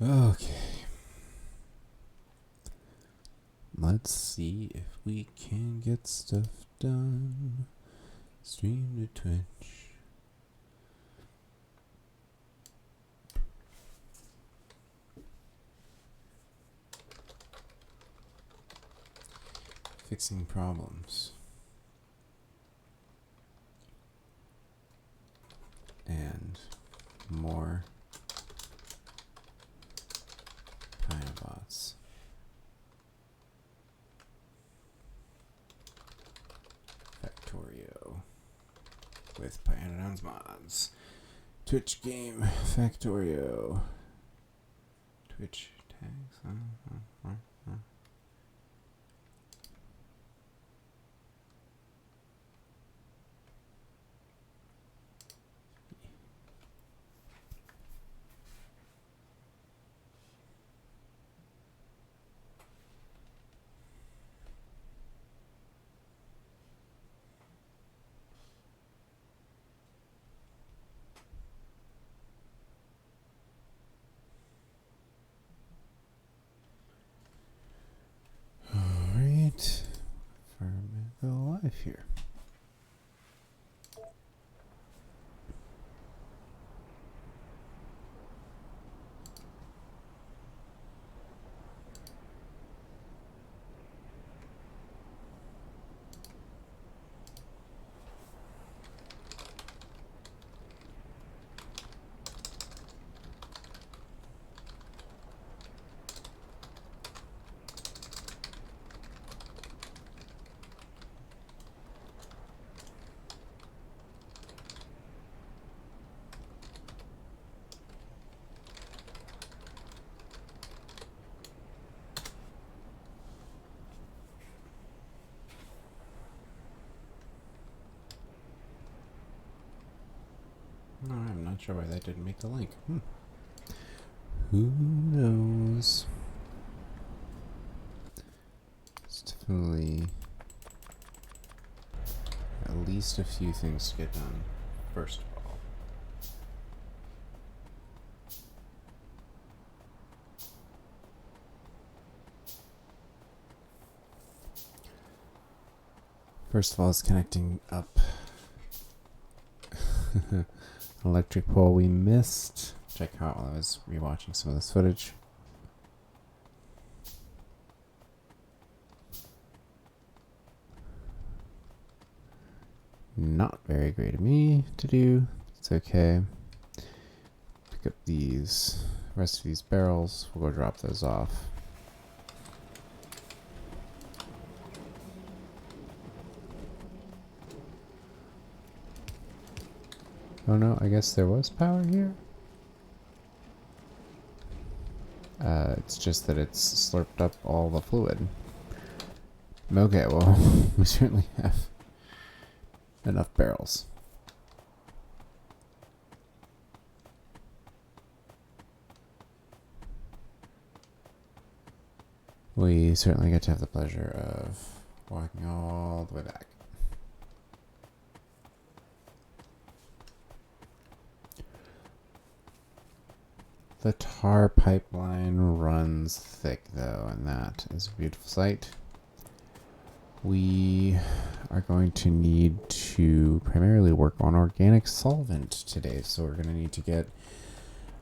Okay. Let's see if we can get stuff done. Stream to Twitch. Fixing problems. And more Pynobots. Factorio with Pyanodons mods. Twitch game Factorio. Twitch tags. Alright. Ferment life here. No, I'm not sure why that didn't make the link. Who knows? It's definitely at least a few things to get done, first of all. First of all, it's connecting up an electric pole we missed. Check out while I was rewatching some of this footage. Not very great of me to do. It's okay. Pick up these rest of these barrels. We'll go drop those off. Oh no, I guess there was power here. It's just that it's slurped up all the fluid. Okay, well, we certainly have enough barrels. We certainly get to have the pleasure of walking all the way back. The tar pipeline runs thick though, and that is a beautiful sight. We are going to need to primarily work on organic solvent today, so we're going to need to get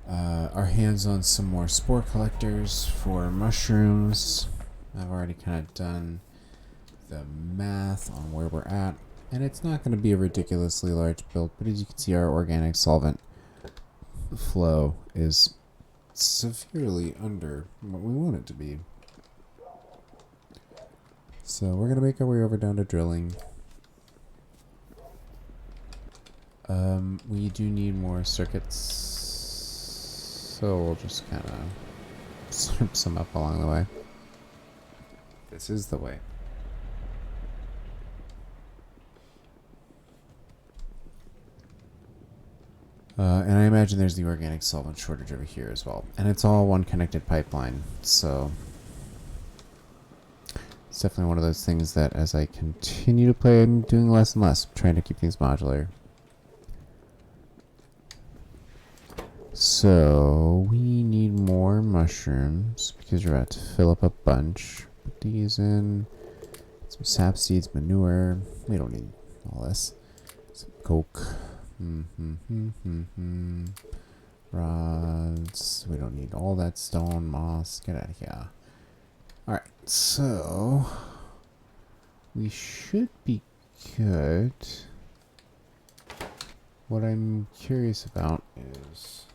our hands on some more spore collectors for mushrooms. I've already kind of done the math on where we're at, and it's not going to be a ridiculously large build, but as you can see, our organic solvent flow is severely under what we want it to be. So we're going to make our way over down to drilling. We do need more circuits, so we'll just kind of slurp some up along the way. This is the way. And I imagine there's the organic solvent shortage over here as well. And it's all one connected pipeline, so it's definitely one of those things that as I continue to play, I'm doing less and less, trying to keep things modular. So we need more mushrooms because we're about to fill up a bunch. Put these in. Some sap seeds, manure. We don't need all this. Some coke. Rods. We don't need all that stone, moss. Get out of here. Alright, so we should be good. What I'm curious about is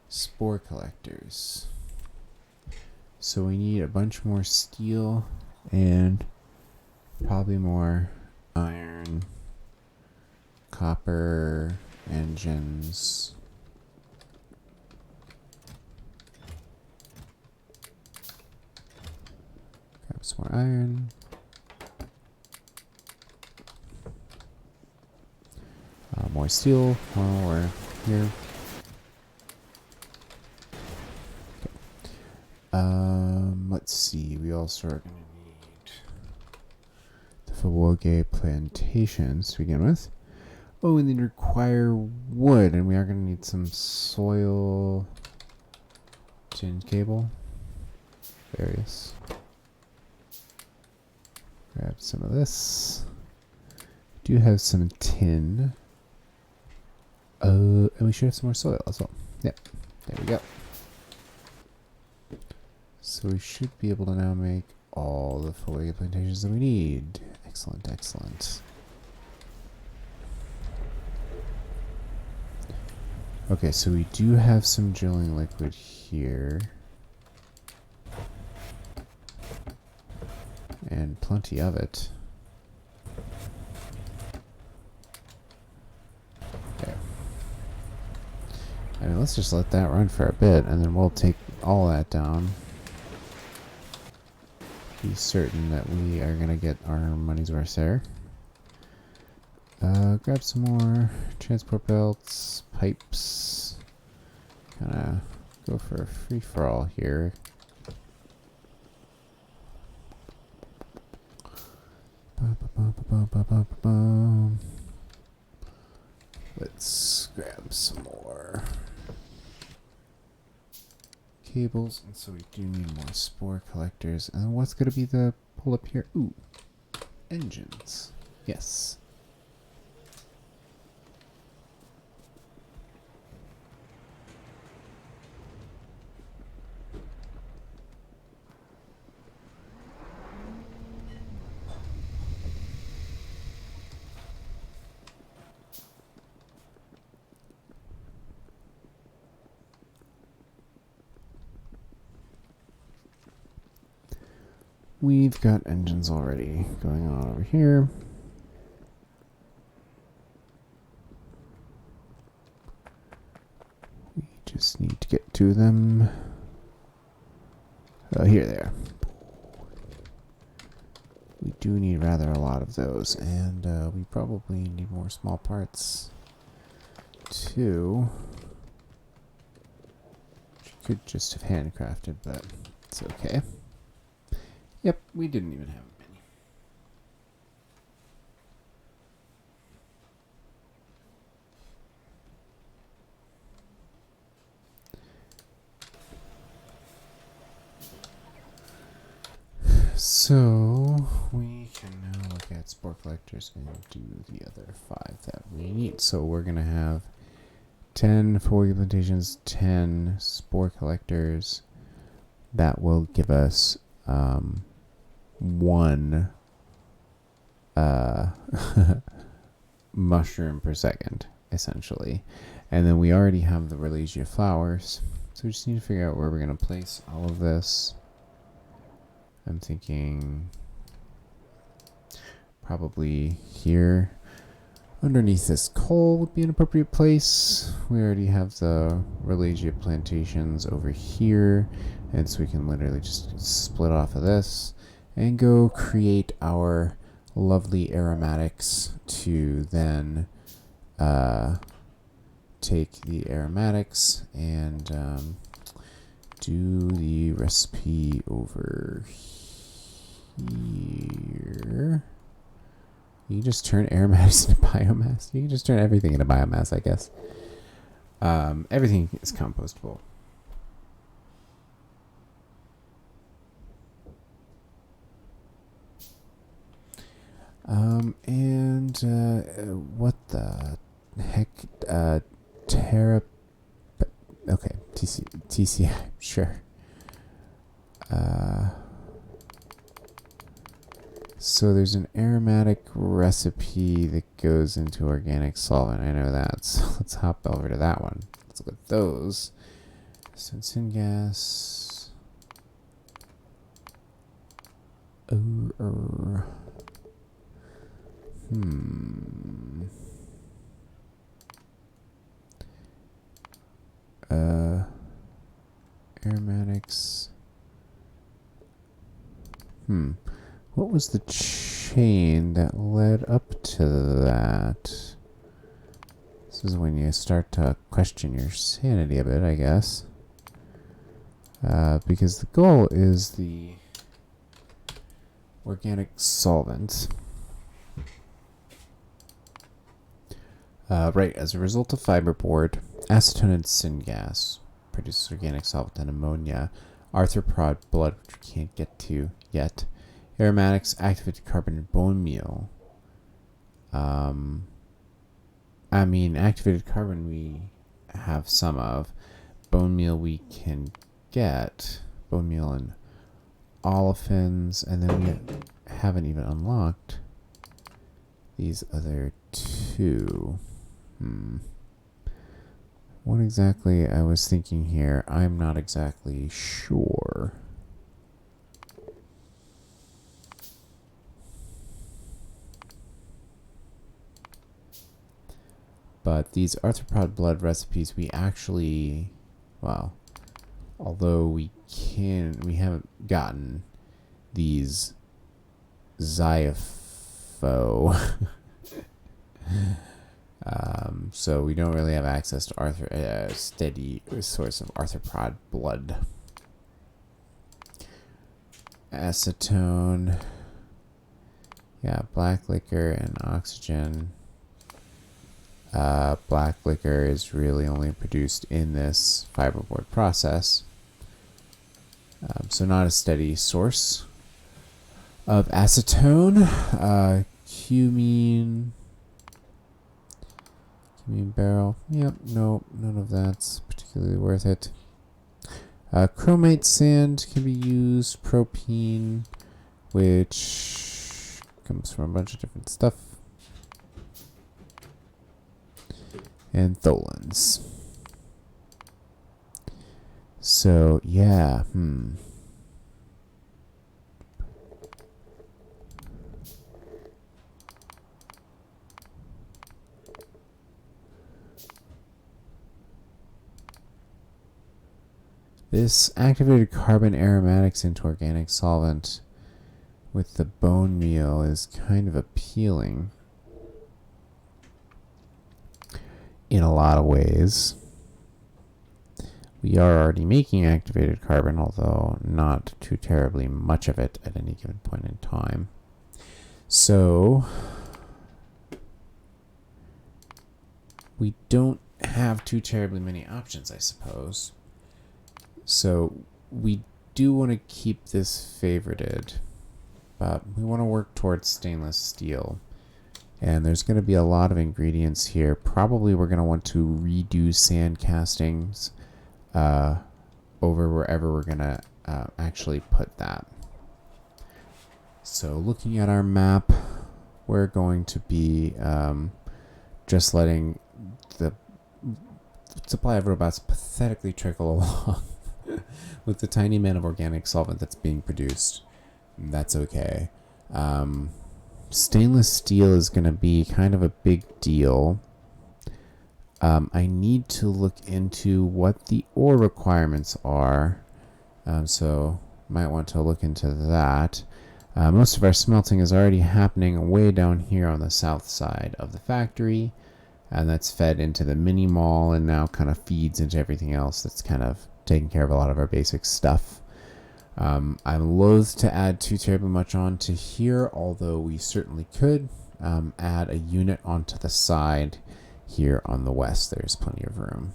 spore collectors. So we need a bunch more steel and probably more iron, copper, engines. Grab some more iron. More steel while we're here. Okay. Let's see. We also are going to need the Fawoge plantations to begin with. Oh, and then require wood, and we are going to need some soil tin cable. Various. Grab some of this. Do have some tin. And we should have some more soil as well. Yep. There we go. So we should be able to now make all the Fawoge plantations that we need. Excellent, excellent. Okay, so we do have some drilling liquid here. And plenty of it. There. I mean, let's just let that run for a bit, and then we'll take all that down. Be certain that we are going to get our money's worth there. Grab some more transport belts, pipes. Kind of go for a free-for-all here. Let's grab some more cables, and so we do need more spore collectors. And what's going to be the pull up here? Ooh, engines. Yes. We've got engines already going on over here. We just need to get to them. Oh, here they are. We do need rather a lot of those, and we probably need more small parts too. Which we could just have handcrafted, but it's okay. Yep, we didn't even have many. So we can now look at spore collectors and do the other 5 that we need. So we're going to have 10 Fawoge plantations, 10 spore collectors. That will give us 1 mushroom per second, essentially. And then we already have the Relegia flowers, so we just need to figure out where we're going to place all of this. I'm thinking probably here. Underneath this coal would be an appropriate place. We already have the Relegia plantations over here, and so we can literally just split off of this and go create our lovely aromatics to then take the aromatics and do the recipe over here. You can just turn aromatics into biomass. You can just turn everything into biomass, I guess. Everything is compostable. What the heck? Terra. Okay, TCI, sure. So there's an aromatic recipe that goes into organic solvent. I know that. So let's hop over to that one. Let's look at those. Syngas. Aromatics. What was the chain that led up to that? This is when you start to question your sanity a bit, I guess. Because the goal is the organic solvent. Right, as a result of fiberboard, acetone and syngas produces organic solvent and ammonia, arthropod blood, which we can't get to yet, aromatics, activated carbon, and bone meal. Activated carbon we have some of. Bone meal we can get. Bone meal and olefins, and then we haven't even unlocked these other two. What exactly I was thinking here, I'm not exactly sure. But these arthropod blood recipes, we actually, well, although we haven't gotten these Zyapho. So we don't really have access to steady source of arthropod blood. Acetone. Yeah, black liquor and oxygen. Black liquor is really only produced in this fiberboard process. So not a steady source of acetone. Cumene barrel. Yep, no, none of that's particularly worth it. Chromite sand can be used. Propene, which comes from a bunch of different stuff. And tholins. So, yeah, This activated carbon aromatics into organic solvent with the bone meal is kind of appealing in a lot of ways. We are already making activated carbon, although not too terribly much of it at any given point in time. So we don't have too terribly many options, I suppose. So we do want to keep this favorited, but we want to work towards stainless steel. And there's going to be a lot of ingredients here. Probably we're going to want to redo sand castings over wherever we're going to actually put that. So looking at our map, we're going to be just letting the supply of robots pathetically trickle along with the tiny amount of organic solvent that's being produced. That's okay. Stainless steel is going to be kind of a big deal. I need to look into what the ore requirements are. So might want to look into that. Most of our smelting is already happening way down here on the south side of the factory. And that's fed into the mini mall and now kind of feeds into everything else that's kind of taking care of a lot of our basic stuff. I'm loath to add too terribly much onto here, although we certainly could add a unit onto the side here on the west. There's plenty of room.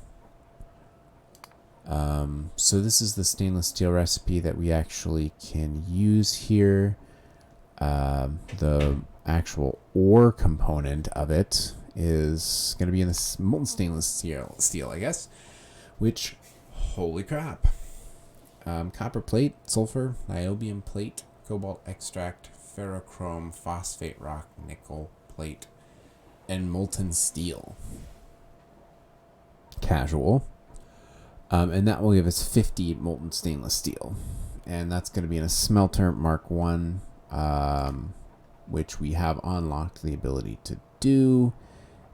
So this is the stainless steel recipe that we actually can use here. The actual ore component of it is going to be in this molten stainless steel, I guess, which, holy crap. Copper plate, sulfur, niobium plate, cobalt extract, ferrochrome, phosphate rock, nickel plate, and molten steel. Casual. And that will give us 50 molten stainless steel. And that's going to be in a smelter Mark 1, which we have unlocked the ability to do.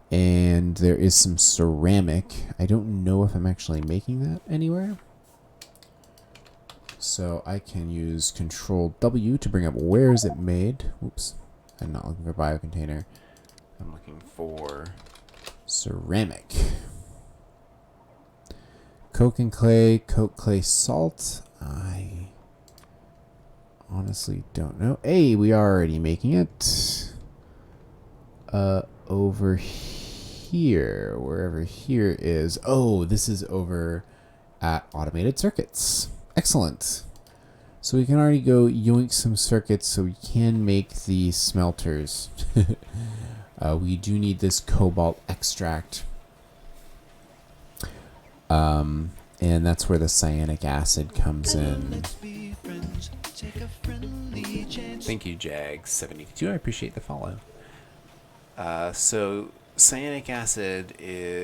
And there is some ceramic. I don't know if I'm actually making that anywhere. So I can use Control W to bring up where is it made. Oops, I'm not looking for biocontainer. I'm looking for ceramic. Coke and clay, coke, clay, salt. I honestly don't know. Hey, we are already making it. Over here, wherever here is. Oh, this is over at automated circuits. Excellent. So we can already go yoink some circuits so we can make the smelters. We do need this cobalt extract. And that's where the cyanic acid comes in. Thank you, Jag72. I appreciate the follow. So cyanic acid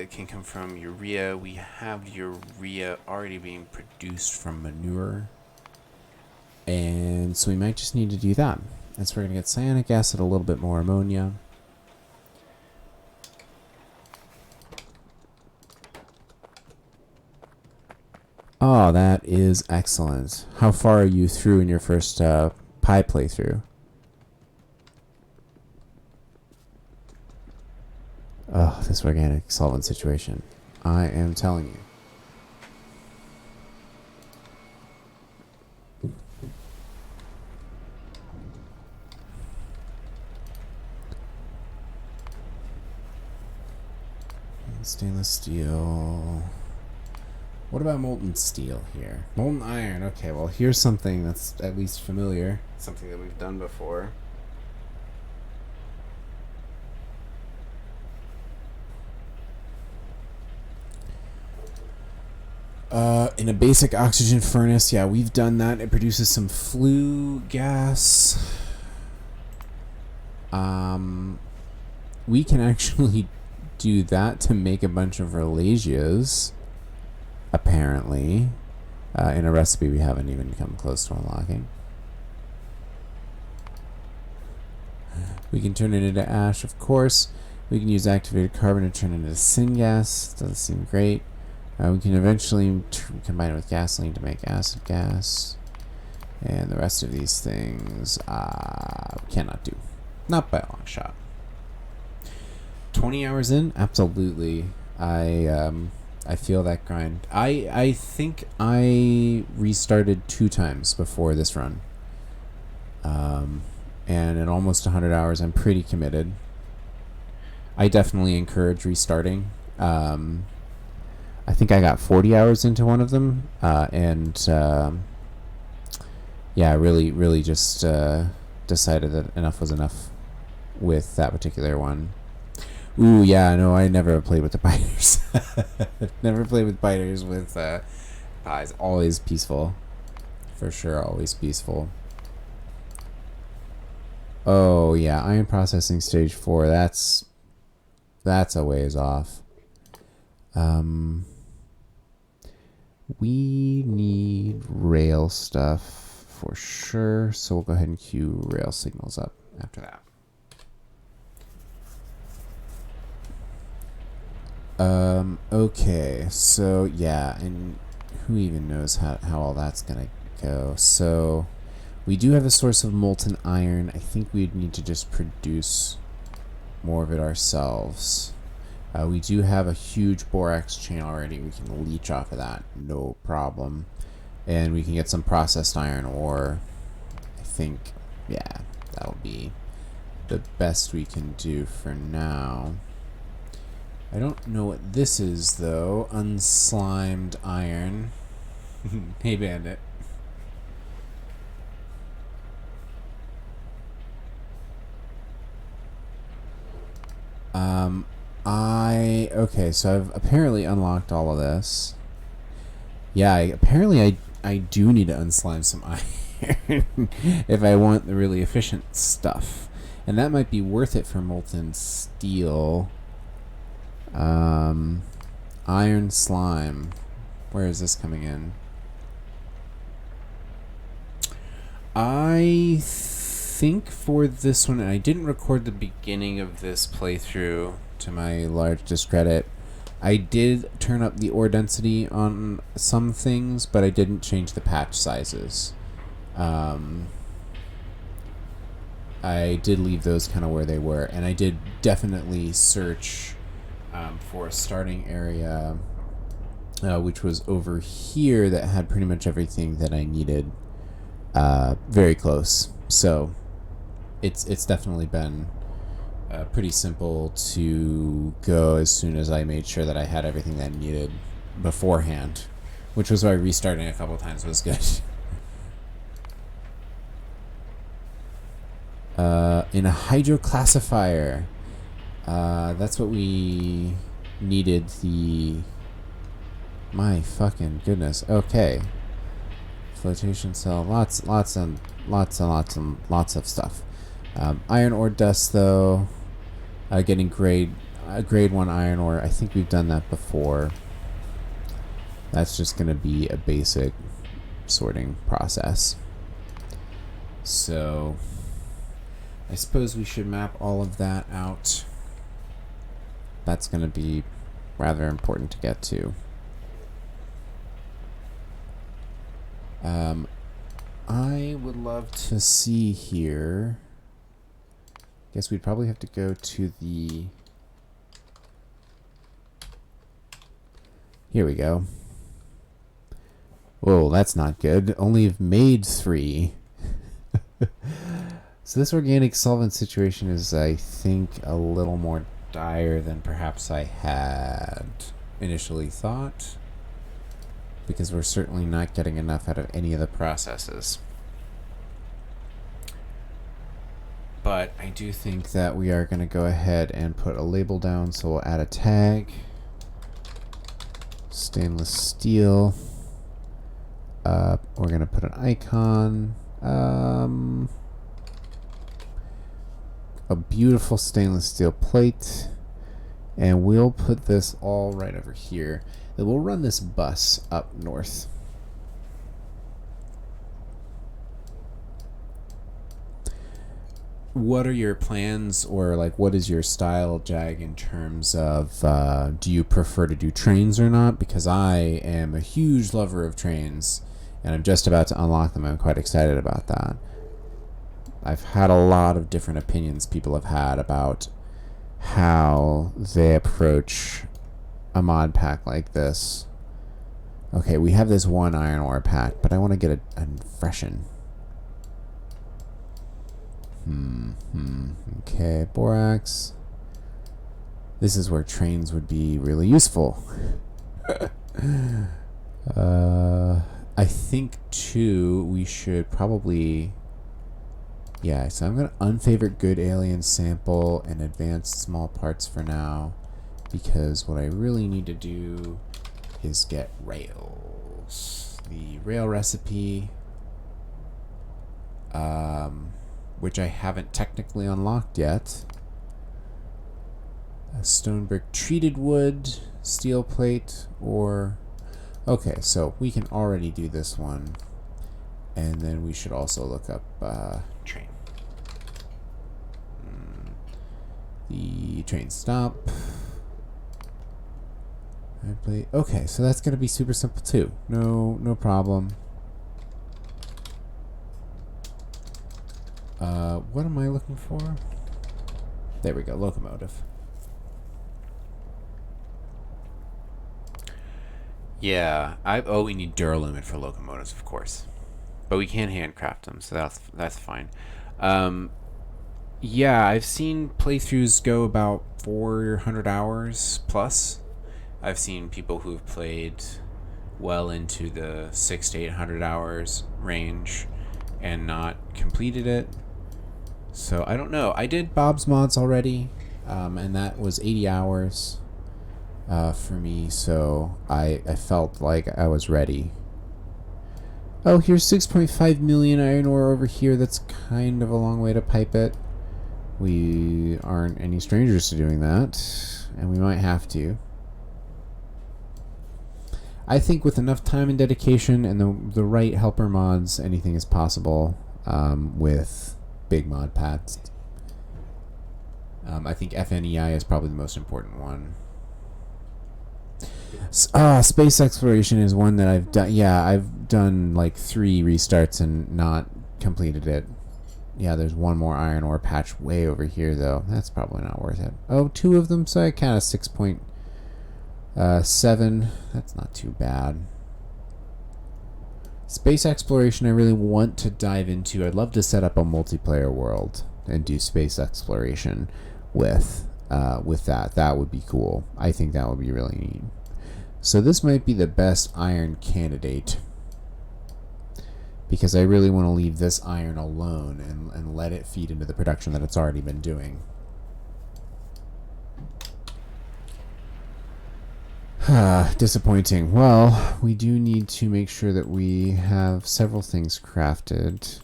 can come from urea. We have urea already being produced from manure. And so we might just need to do that. And so we're going to get cyanic acid, a little bit more ammonia. Oh, that is excellent. How far are you through in your first pie playthrough? Oh, this organic solvent situation. I am telling you. Stainless steel. What about molten steel here? Molten iron. Okay, well, here's something that's at least familiar. Something that we've done before. In a basic oxygen furnace, yeah, we've done that. It produces some flue gas. We can actually do that to make a bunch of Relasias, apparently, in a recipe we haven't even come close to unlocking. We can turn it into ash, of course. We can use activated carbon to turn it into syngas. Doesn't seem great. We can eventually combine it with gasoline to make acid gas. And the rest of these things we cannot do. Not by a long shot. 20 hours in? Absolutely. I feel that grind. I think I restarted 2 times before this run. And at almost 100 hours, I'm pretty committed. I definitely encourage restarting. I think I got 40 hours into one of them, yeah, really just decided that enough was enough with that particular one. Ooh, yeah, no, I never played with the biters. Never played with biters with pies. Always peaceful. For sure, always peaceful. Oh, yeah, iron processing stage 4. That's a ways off. We need rail stuff for sure, so we'll go ahead and queue rail signals up after that. Okay, so yeah, and who even knows how all that's gonna go. So we do have a source of molten iron. I think we'd need to just produce more of it ourselves. We do have a huge borax chain already. We can leach off of that, no problem. And we can get some processed iron ore. I think, yeah, that'll be the best we can do for now. I don't know what this is, though. Unslimed iron. Hey, Bandit. Okay, so I've apparently unlocked all of this. Yeah, I do need to unslime some iron if I want the really efficient stuff. And that might be worth it for molten steel. Iron slime. Where is this coming in? I think for this one, and I didn't record the beginning of this playthrough to my large discredit, I did turn up the ore density on some things, but I didn't change the patch sizes. I did leave those kind of where they were, and I did definitely search for a starting area, which was over here, that had pretty much everything that I needed, very close. So it's definitely been pretty simple to go as soon as I made sure that I had everything that I needed beforehand, which was why restarting a couple times was good. In a hydroclassifier, that's what we needed. My fucking goodness. Okay, flotation cell, lots of stuff. Iron ore dust, though. Getting grade 1 iron ore. I think we've done that before. That's just going to be a basic sorting process. So I suppose we should map all of that out. That's going to be rather important to get to. I would love to see here. Guess we'd probably have to go to the... Here we go. Whoa, that's not good. Only have made 3. So this organic solvent situation is, I think, a little more dire than perhaps I had initially thought, because we're certainly not getting enough out of any of the processes. But I do think that we are going to go ahead and put a label down, so we'll add a tag. Stainless steel. We're going to put an icon. A beautiful stainless steel plate. And we'll put this all right over here. Then we'll run this bus up north. What are your plans, or like what is your style, Jag, in terms of do you prefer to do trains or not? Because I am a huge lover of trains, and I'm just about to unlock them. I'm quite excited about that. I've had a lot of different opinions people have had about how they approach a mod pack like this. Okay, we have this 1 iron ore pack, but I want to get a freshen. Okay, borax. This is where trains would be really useful. I think too we should probably, yeah, so I'm gonna unfavorite good alien sample and advanced small parts for now, because what I really need to do is get rails. The rail recipe, which I haven't technically unlocked yet. A stone brick treated wood, steel plate, or... Okay, so we can already do this one. And then we should also look up train. The train stop. Okay, so that's going to be super simple too. No problem. What am I looking for? There we go, locomotive. Yeah, we need duralumin for locomotives, of course, but we can handcraft them, so that's fine. Yeah, I've seen playthroughs go about 400 hours plus. I've seen people who've played well into the 600 to 800 hours range and not completed it. So I don't know. I did Bob's mods already, and that was 80 hours for me, so I felt like I was ready. Oh, here's 6.5 million iron ore over here. That's kind of a long way to pipe it. We aren't any strangers to doing that, and we might have to. I think with enough time and dedication and the right helper mods, anything is possible with big mod pads. I think FNEI is probably the most important one. Space exploration is one that I've done. Yeah, I've done like 3 restarts and not completed it. Yeah, there's one more iron ore patch way over here, though. That's probably not worth it. Oh, 2 of them, so I count a 6.7. That's not too bad. Space exploration I really want to dive into. I'd love to set up a multiplayer world and do space exploration with that. That would be cool. I think that would be really neat. So this might be the best iron candidate, because I really want to leave this iron alone and let it feed into the production that it's already been doing. Disappointing. Well, we do need to make sure that we have several things crafted.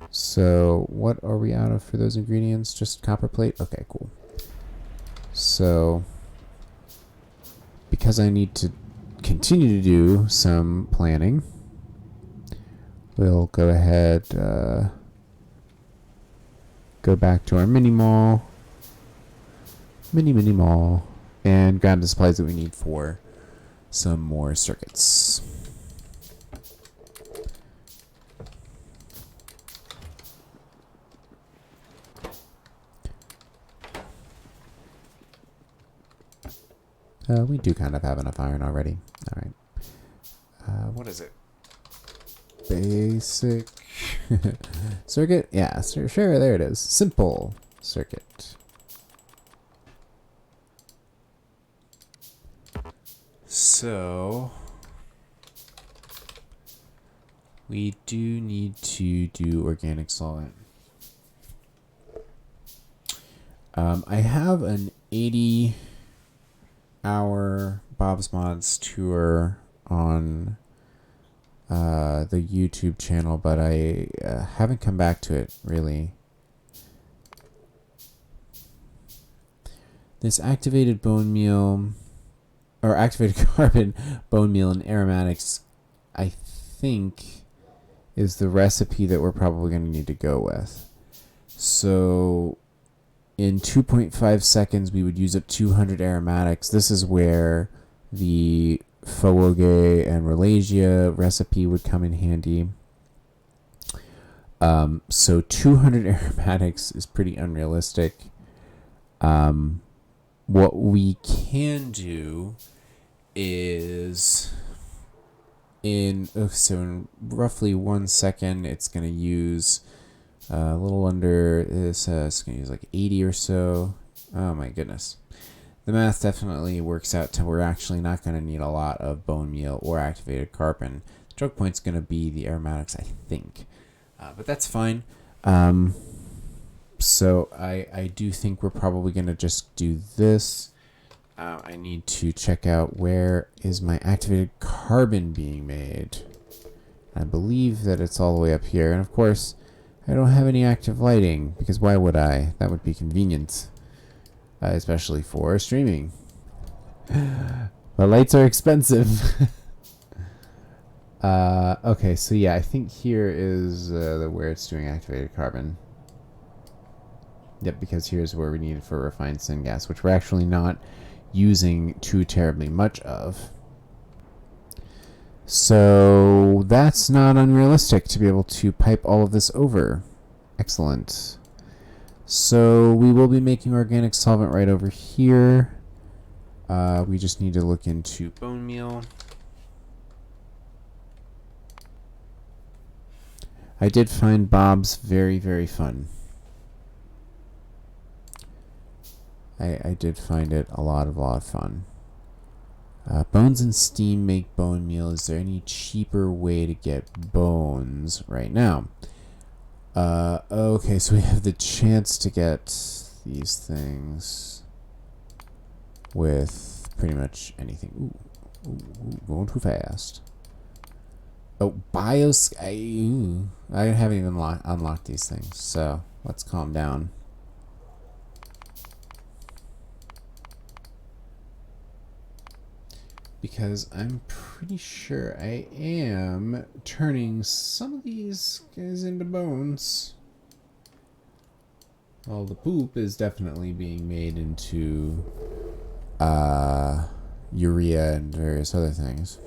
So what are we out of for those ingredients? Just copper plate? Okay, cool. So because I need to continue to do some planning, we'll go ahead, go back to our mini mall, and grab the supplies that we need for some more circuits. We do kind of have enough iron already. All right. What is it? Basic circuit? Yeah, sure, there it is. Simple circuit. So we do need to do organic solvent. I have an 80-hour Bob's Mods tour on the YouTube channel, but I haven't come back to it really. This activated bone meal, or activated carbon, bone meal, and aromatics, I think, is the recipe that we're probably going to need to go with. So in 2.5 seconds, we would use up 200 aromatics. This is where the Fowoge and Ralasia recipe would come in handy. So 200 aromatics is pretty unrealistic. What we can do is in roughly 1 second, it's going to use a little under this. It's going to use like 80 or so. Oh my goodness. The math definitely works out to we're actually not going to need a lot of bone meal or activated carbon. The choke point's going to be the aromatics, I think. But that's fine. So I do think we're probably going to just do this. I need to check out where is my activated carbon being made. I believe that it's all the way up here. And of course, I don't have any active lighting, because why would I? That would be convenient. Especially for streaming. The lights are expensive. Okay, so yeah, I think here is where it's doing activated carbon. Yep, because here's where we need it for refined syngas, which we're actually not using too terribly much of. So that's not unrealistic to be able to pipe all of this over. Excellent. So we will be making organic solvent right over here. We just need to look into bone meal. I did find Bob's very, very fun. I did find it a lot of fun. Bones and steam make bone meal. Is there any cheaper way to get bones right now? Okay, so we have the chance to get these things with pretty much anything. Ooh, going too fast. Oh, I haven't even unlocked these things, so let's calm down. Because I'm pretty sure I am turning some of these guys into bones. Well, the poop is definitely being made into urea and various other things.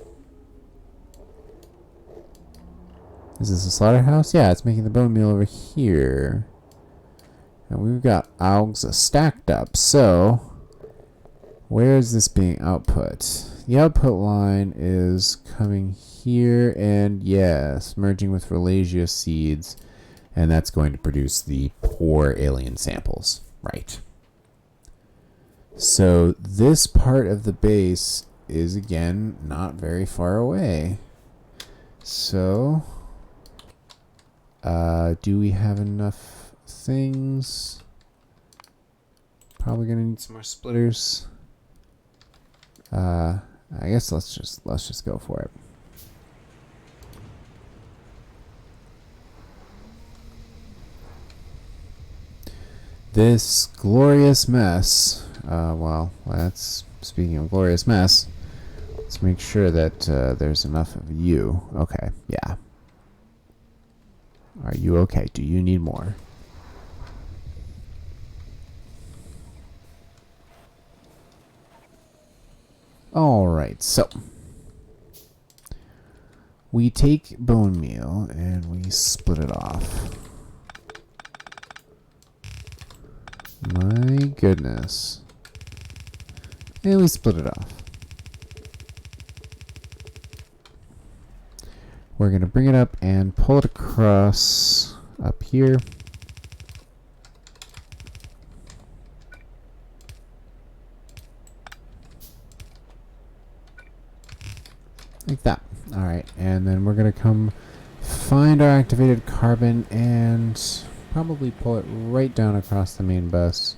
Is this a slaughterhouse? Yeah, it's making the bone meal over here. And we've got algs stacked up, so where is this being output? The output line is coming here, and yes, merging with Ralasia seeds, and that's going to produce the poor alien samples. Right. So this part of the base is, again, not very far away. So, do we have enough things? Probably gonna need some more splitters. I guess let's just go for it. This glorious mess. Well, that's speaking of glorious mess. Let's make sure that there's enough of you. Okay, yeah. Are you okay? Do you need more? Alright, so we take bone meal and we split it off. My goodness. And we split it off. We're going to bring it up and pull it across up here. Like that. Alright, and then we're going to come find our activated carbon and probably pull it right down across the main bus.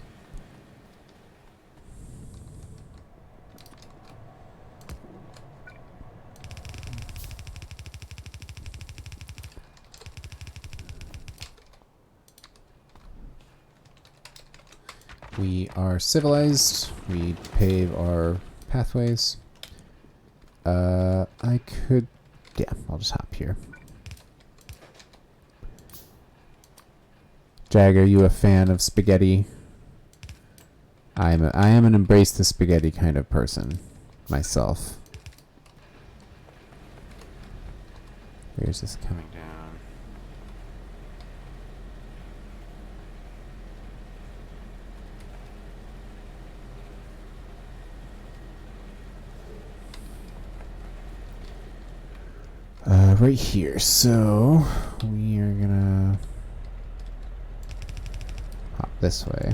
We are civilized. We pave our pathways. I could... Yeah, I'll just hop here. Jag, are you a fan of spaghetti? I am an embrace the spaghetti kind of person myself. Where's this coming down? Right here. So we are gonna hop this way.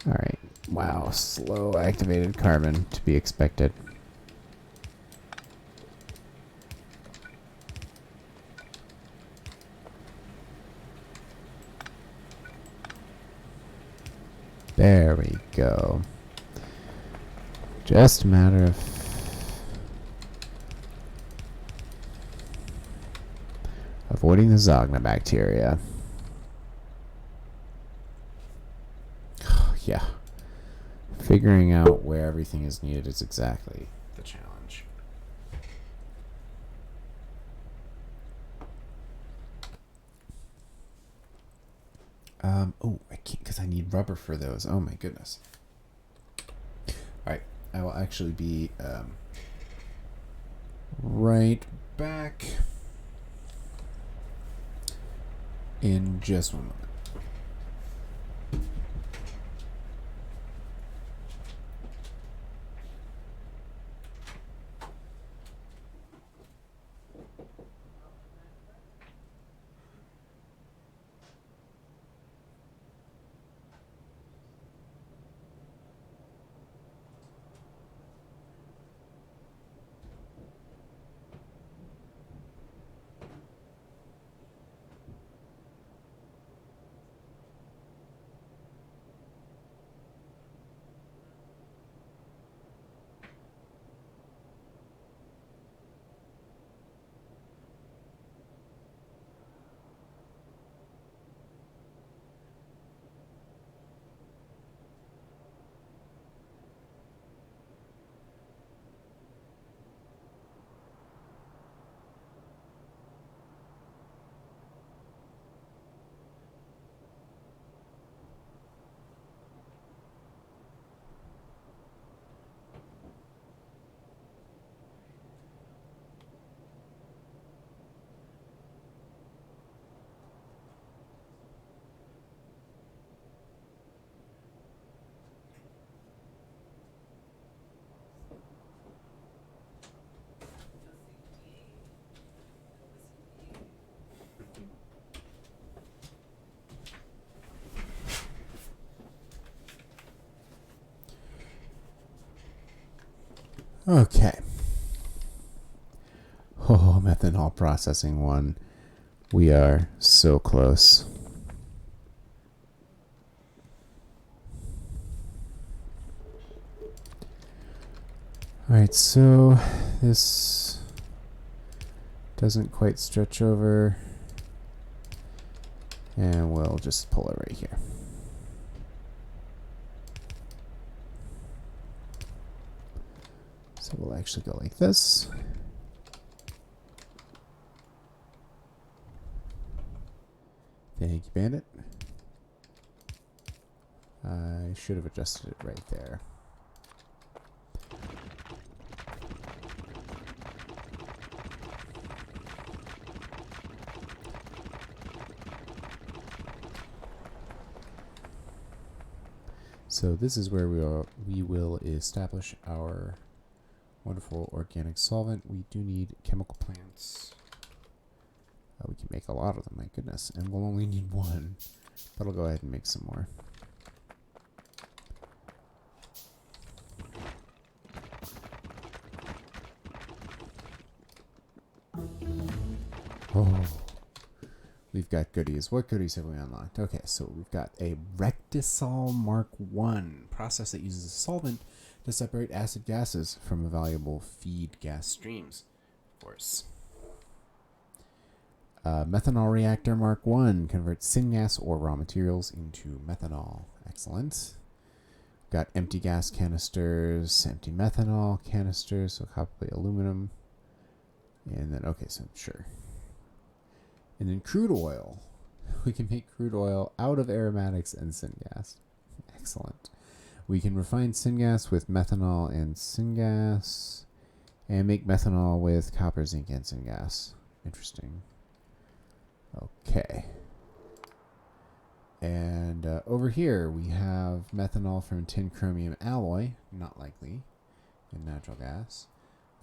Alright. Wow, slow activated carbon to be expected. There we go. Just a matter of avoiding the Zogna bacteria. Yeah. Figuring out where everything is needed is exactly the challenge. Oh, I can't because I need rubber for those. Oh my goodness. Alright, I will actually be right back in just one moment. Okay. Oh, methanol processing 1. We are so close. Alright, so this doesn't quite stretch over. And we'll just pull it right here. So we'll actually go like this. Thank you, Bandit. I should have adjusted it right there. So this is where we will establish our wonderful organic solvent. We do need chemical plants. We can make a lot of them, my goodness. And we'll only need 1. But I'll go ahead and make some more. Oh, we've got goodies. What goodies have we unlocked? Okay, so we've got a Rectisol Mark 1 process that uses a solvent to separate acid gases from valuable feed gas streams. Of course. Methanol Reactor Mark 1 converts syngas or raw materials into methanol. Excellent. Got empty gas canisters, empty methanol canisters, so probably aluminum. And then, okay, so sure. And then crude oil. We can make crude oil out of aromatics and syngas. Excellent. We can refine syngas with methanol and syngas. And make methanol with copper, zinc, and syngas. Interesting. Okay. And over here we have methanol from tin chromium alloy, not likely, in natural gas.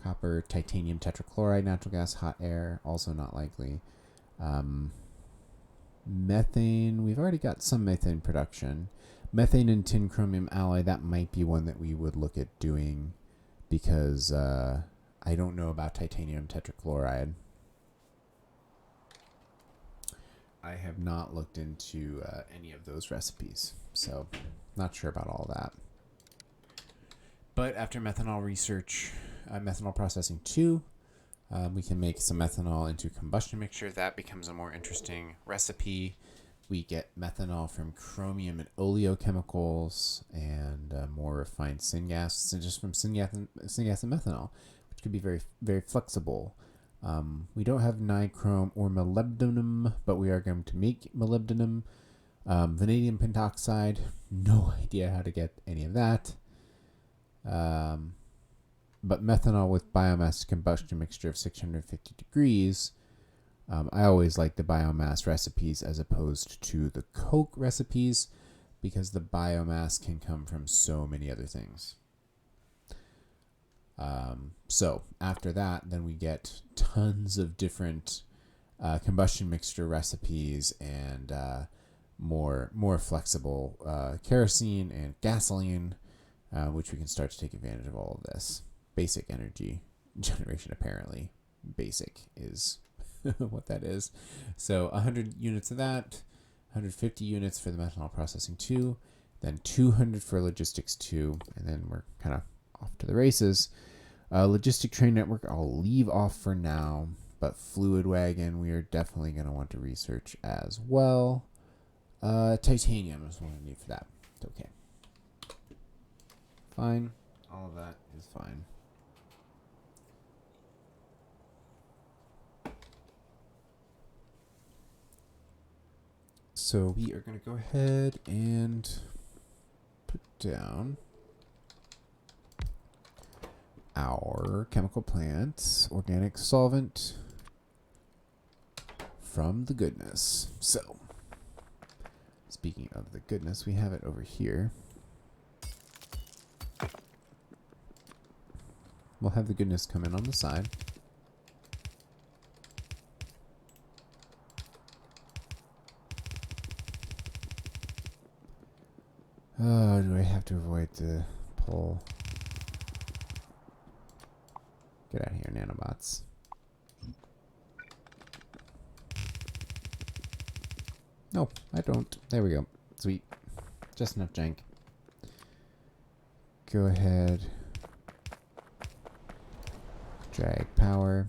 Copper, titanium tetrachloride, natural gas, hot air, also not likely. Methane, we've already got some methane production. Methane and tin chromium alloy, that might be one that we would look at doing because I don't know about titanium tetrachloride. I have not looked into any of those recipes, so not sure about all that. But after methanol research, methanol processing 2, we can make some methanol into combustion mixture. That becomes a more interesting recipe. We get methanol from chromium and oleochemicals and more refined syngas. So just from syngas and methanol, which could be very, very flexible. We don't have nichrome or molybdenum, but we are going to make molybdenum. Vanadium pentoxide, no idea how to get any of that. But methanol with biomass combustion mixture of 650 degrees. I always like the biomass recipes as opposed to the Coke recipes because the biomass can come from so many other things. So after that, then we get tons of different combustion mixture recipes and more flexible kerosene and gasoline, which we can start to take advantage of all of this. Basic energy generation, apparently. Basic is what that is. So 100 units of that, 150 units for the methanol processing 2, then 200 for logistics 2, and then we're kind of off to the races. Logistic train network I'll leave off for now, but fluid wagon we are definitely going to want to research as well. Titanium is what I need for that. It's okay. Fine. All of that is fine. So we are going to go ahead and put down our chemical plants, organic solvent from the goodness. So, speaking of the goodness, we have it over here. We'll have the goodness come in on the side. Oh, do I have to avoid the pull? Get out of here, nanobots. No, I don't. There we go. Sweet. Just enough jank. Go ahead. Drag power.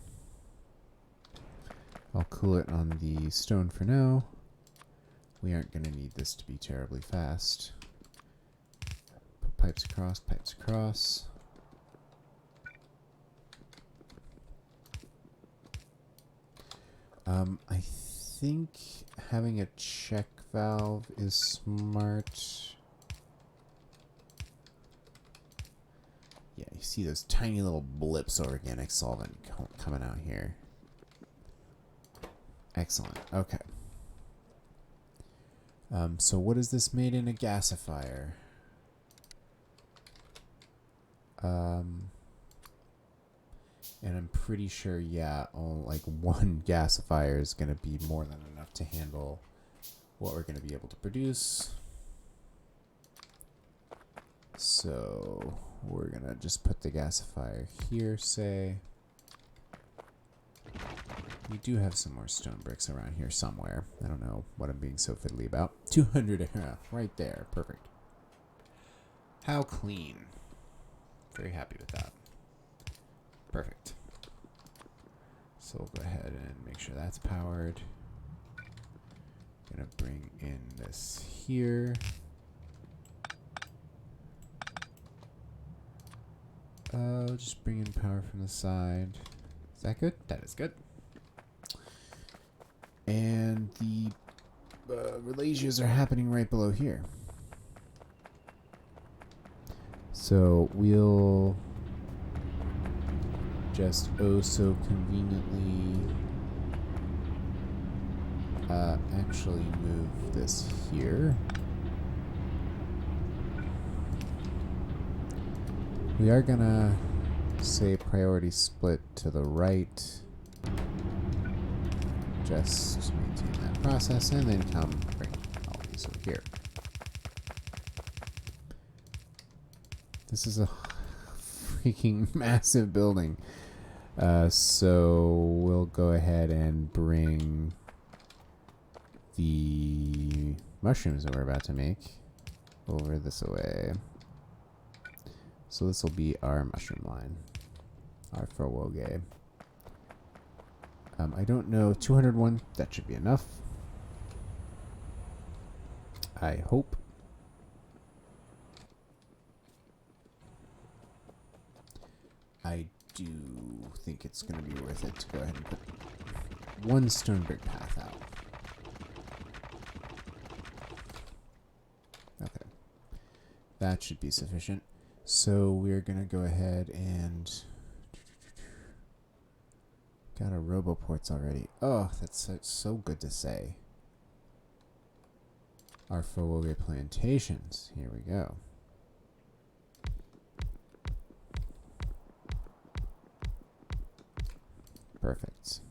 I'll cool it on the stone for now. We aren't going to need this to be terribly fast. Put pipes across, pipes across. I think having a check valve is smart. Yeah, you see those tiny little blips of organic solvent coming out here. Excellent. Okay. So what is this made in? A gasifier? And I'm pretty sure, yeah, like one gasifier is going to be more than enough to handle what we're going to be able to produce. So we're going to just put the gasifier here, say. We do have some more stone bricks around here somewhere. I don't know what I'm being so fiddly about. 200 right there. Perfect. How clean. Very happy with that. Perfect. So we'll go ahead and make sure that's powered. Gonna bring in this here. Just bring in power from the side. Is that good? That is good. And the relays are happening right below here. So we'll just oh so conveniently actually move this here. We are gonna say priority split to the right, just to maintain that process, and then come bring all these over here. This is a freaking massive building. So we'll go ahead and bring the mushrooms that we're about to make over this way. So this will be our mushroom line, our Frowoge. I don't know, 201, that should be enough. I hope. I do think it's going to be worth it to go ahead and put one stone brick path out. Okay. That should be sufficient. So we're going to go ahead and... Got our roboports already. Oh, that's so good to say. Our Frowoge plantations. Here we go. Perfect.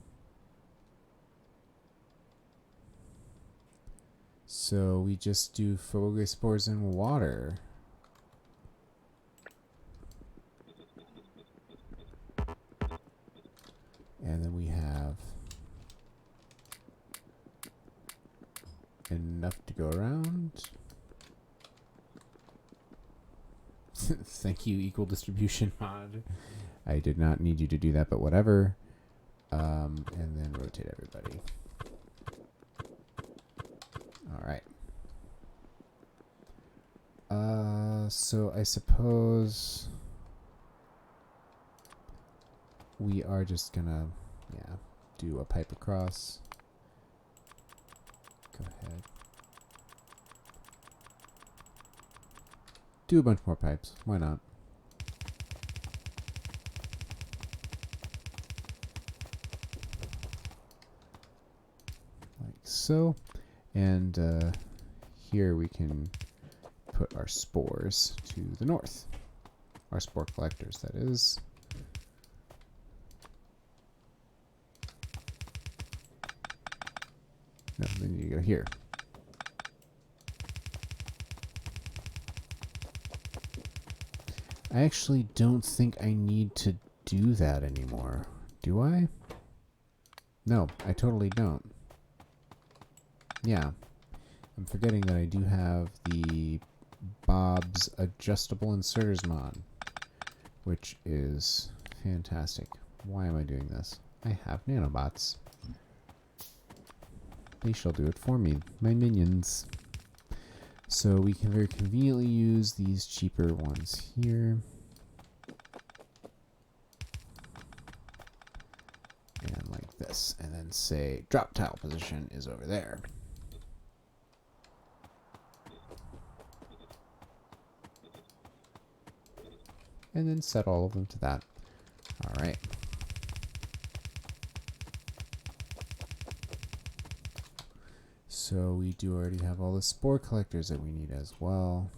So we just do Frowoge spores in water. And then we have enough to go around. Thank you, equal distribution mod. I did not need you to do that, but whatever. And then rotate everybody. All right. So I suppose we are just gonna, yeah, do a pipe across. Go ahead. Do a bunch more pipes. Why not? Like so. And here we can put our spores to the north. Our spore collectors, that is. No, they need to go here. I actually don't think I need to do that anymore. Do I? No, I totally don't. Yeah. I'm forgetting that I do have the Bob's adjustable inserters mod, which is fantastic. Why am I doing this? I have nanobots. They shall do it for me, my minions. So we can very conveniently use these cheaper ones here. And like this. And then say drop tile position is over there. And then set all of them to that. All right. So we do already have all the spore collectors that we need as well.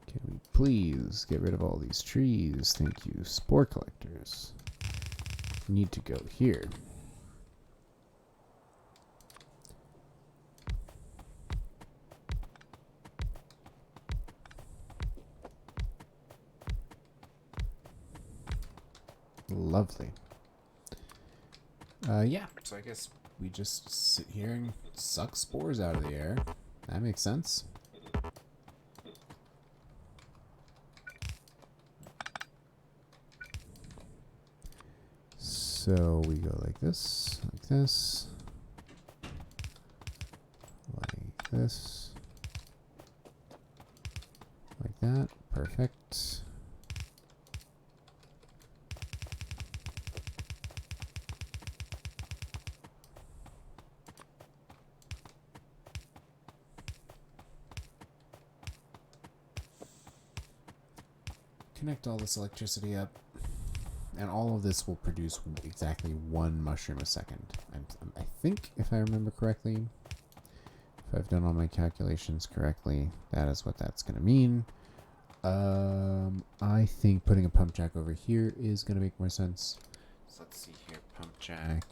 Can we please get rid of all these trees? Thank you, spore collectors. Need to go here. Lovely. Yeah, so I guess we just sit here and suck spores out of the air. That makes sense. So we go like this, like this, like this, like that. Perfect. Connect all this electricity up, and all of this will produce exactly 1 mushroom a second. I think, if I remember correctly, if I've done all my calculations correctly, that is what that's going to mean. I think putting a pump jack over here is going to make more sense. So let's see here, pump jack.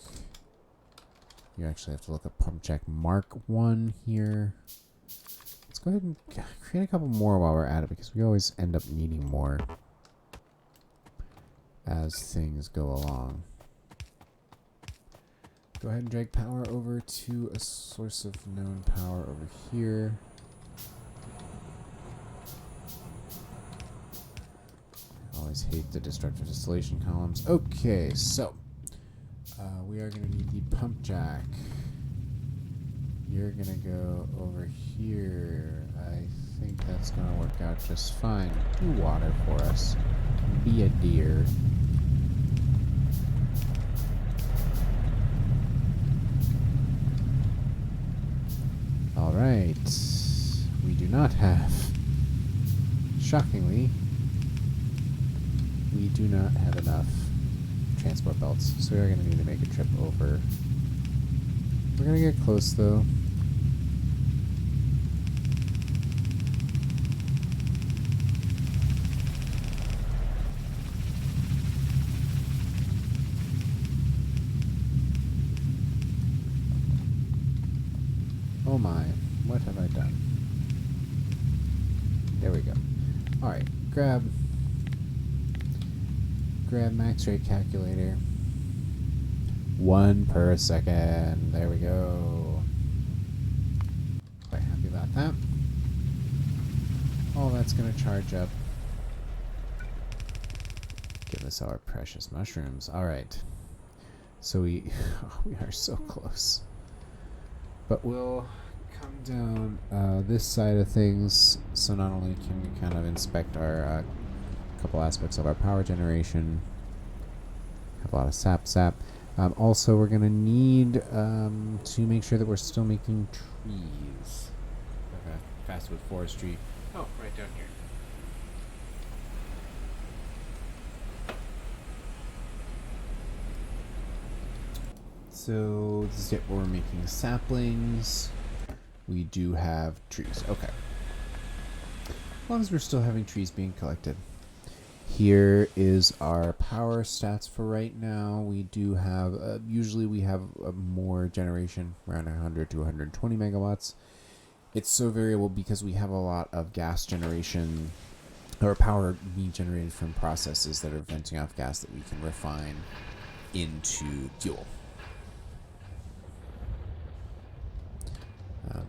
You actually have to look at pump jack Mark 1 here. Let's go ahead and create a couple more while we're at it, because we always end up needing more as things go along. Go ahead and drag power over to a source of known power over here. I always hate the destructive distillation columns. Okay, so we are going to need the pump jack. You're going to go over here. I think that's going to work out just fine. Do water for us. Be a deer. All right. We do not have, shockingly, we do not have enough transport belts, so we're going to need to make a trip over. We're going to get close, though. Oh my, what have I done? There we go. Alright, grab max rate calculator. 1 per second. There we go. Quite happy about that. All that's going to charge up. Give us our precious mushrooms. Alright. So we are so close. But we'll come down this side of things, so not only can we kind of inspect our couple aspects of our power generation, have a lot of sap. Also, we're going to need to make sure that we're still making trees. Okay. Fastwood forestry. Oh, right down here. So this is it. We're making saplings. We do have trees. Okay. As long as we're still having trees being collected. Here is our power stats for right now. We do have, usually we have more generation, around 100 to 120 megawatts. It's so variable because we have a lot of gas generation or power being generated from processes that are venting off gas that we can refine into fuel.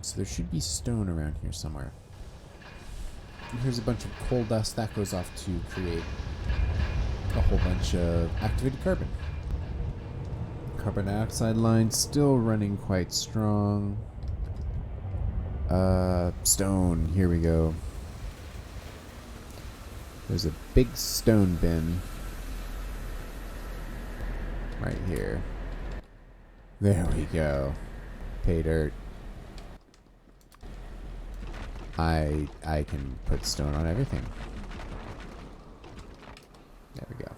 So there should be stone around here somewhere. And here's a bunch of coal dust that goes off to create a whole bunch of activated carbon. Carbon dioxide line still running quite strong. Stone, here we go. There's a big stone bin right here. There we go. Pay dirt. I can put stone on everything. There we go.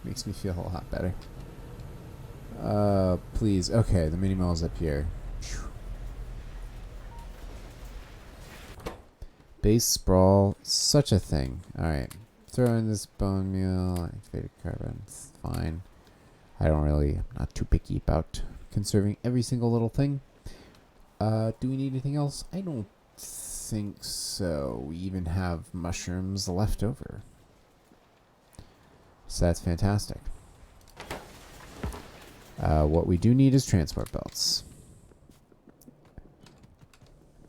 Makes me feel a lot better. Please. Okay, the mini mill is up here. Base sprawl, such a thing. Alright. Throw in this bone meal, activated carbon, it's fine. I'm not too picky about conserving every single little thing. Do we need anything else? I don't think so. We even have mushrooms left over. So that's fantastic. What we do need is transport belts.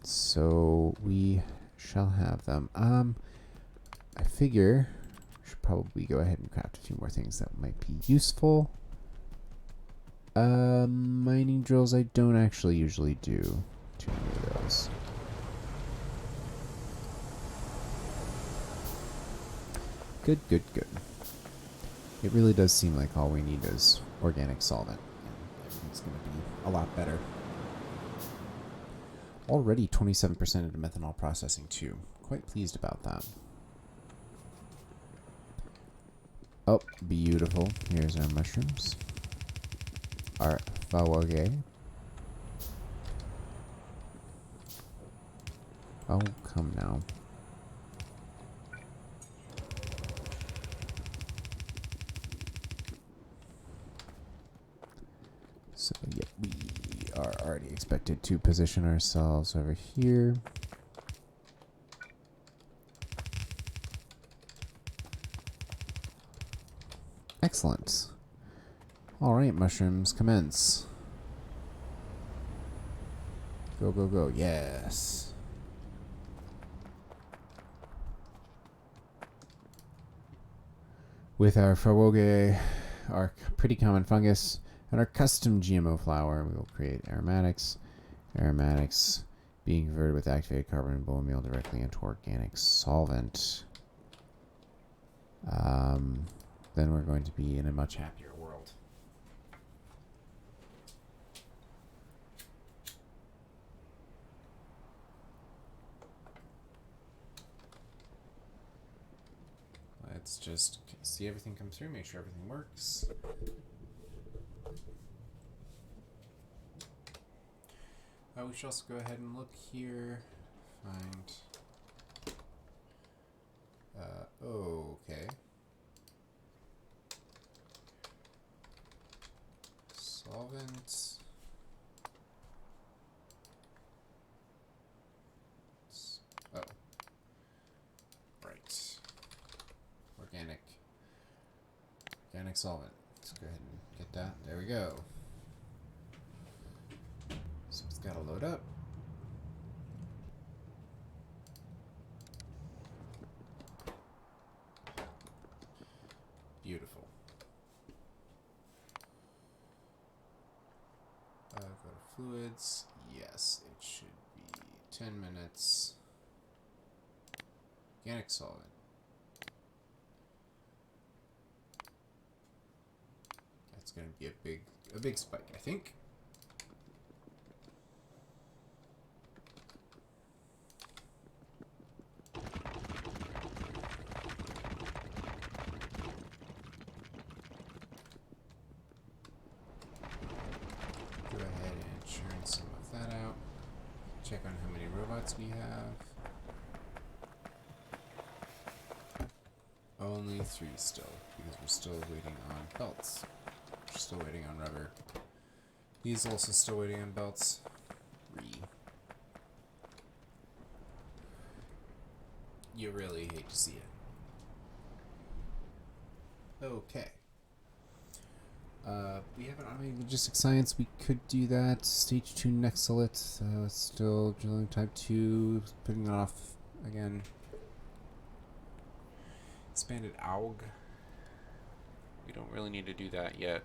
So we shall have them. I figure we should probably go ahead and craft a few more things that might be useful. Mining drills I don't actually usually do too many of those. Good, good, good. It really does seem like all we need is organic solvent. And everything's going to be a lot better. Already 27% into methanol processing too. Quite pleased about that. Oh, beautiful. Here's our mushrooms. Our fawage. Oh, come now. So, yeah, we are already expected to position ourselves over here. Excellent. All right, mushrooms, commence. Go, go, go. Yes. With our fawoge, our pretty common fungus, and our custom GMO flour, we will create aromatics. Aromatics being converted with activated carbon and bone meal directly into organic solvent. Then we're going to be in a much happier world. Let's just see everything come through, make sure everything works. We should also go ahead and look here. Find. Okay. Solvent. Oh. Right. Organic solvent. Let's go ahead and get that. There we go. So it's got to load up. Beautiful. Go to fluids. Yes, it should be 10 minutes. Organic solvent. That's going to be a big spike, I think. Check on how many robots we have. Only 3 still, because we're still waiting on belts. We're still waiting on rubber. He's also still waiting on belts. 3. you really hate to see it. Okay. We have an automated logistics science. We could do that. Stage 2 Nexalit. Still drilling type 2. Putting it off again. Expanded AUG. We don't really need to do that yet.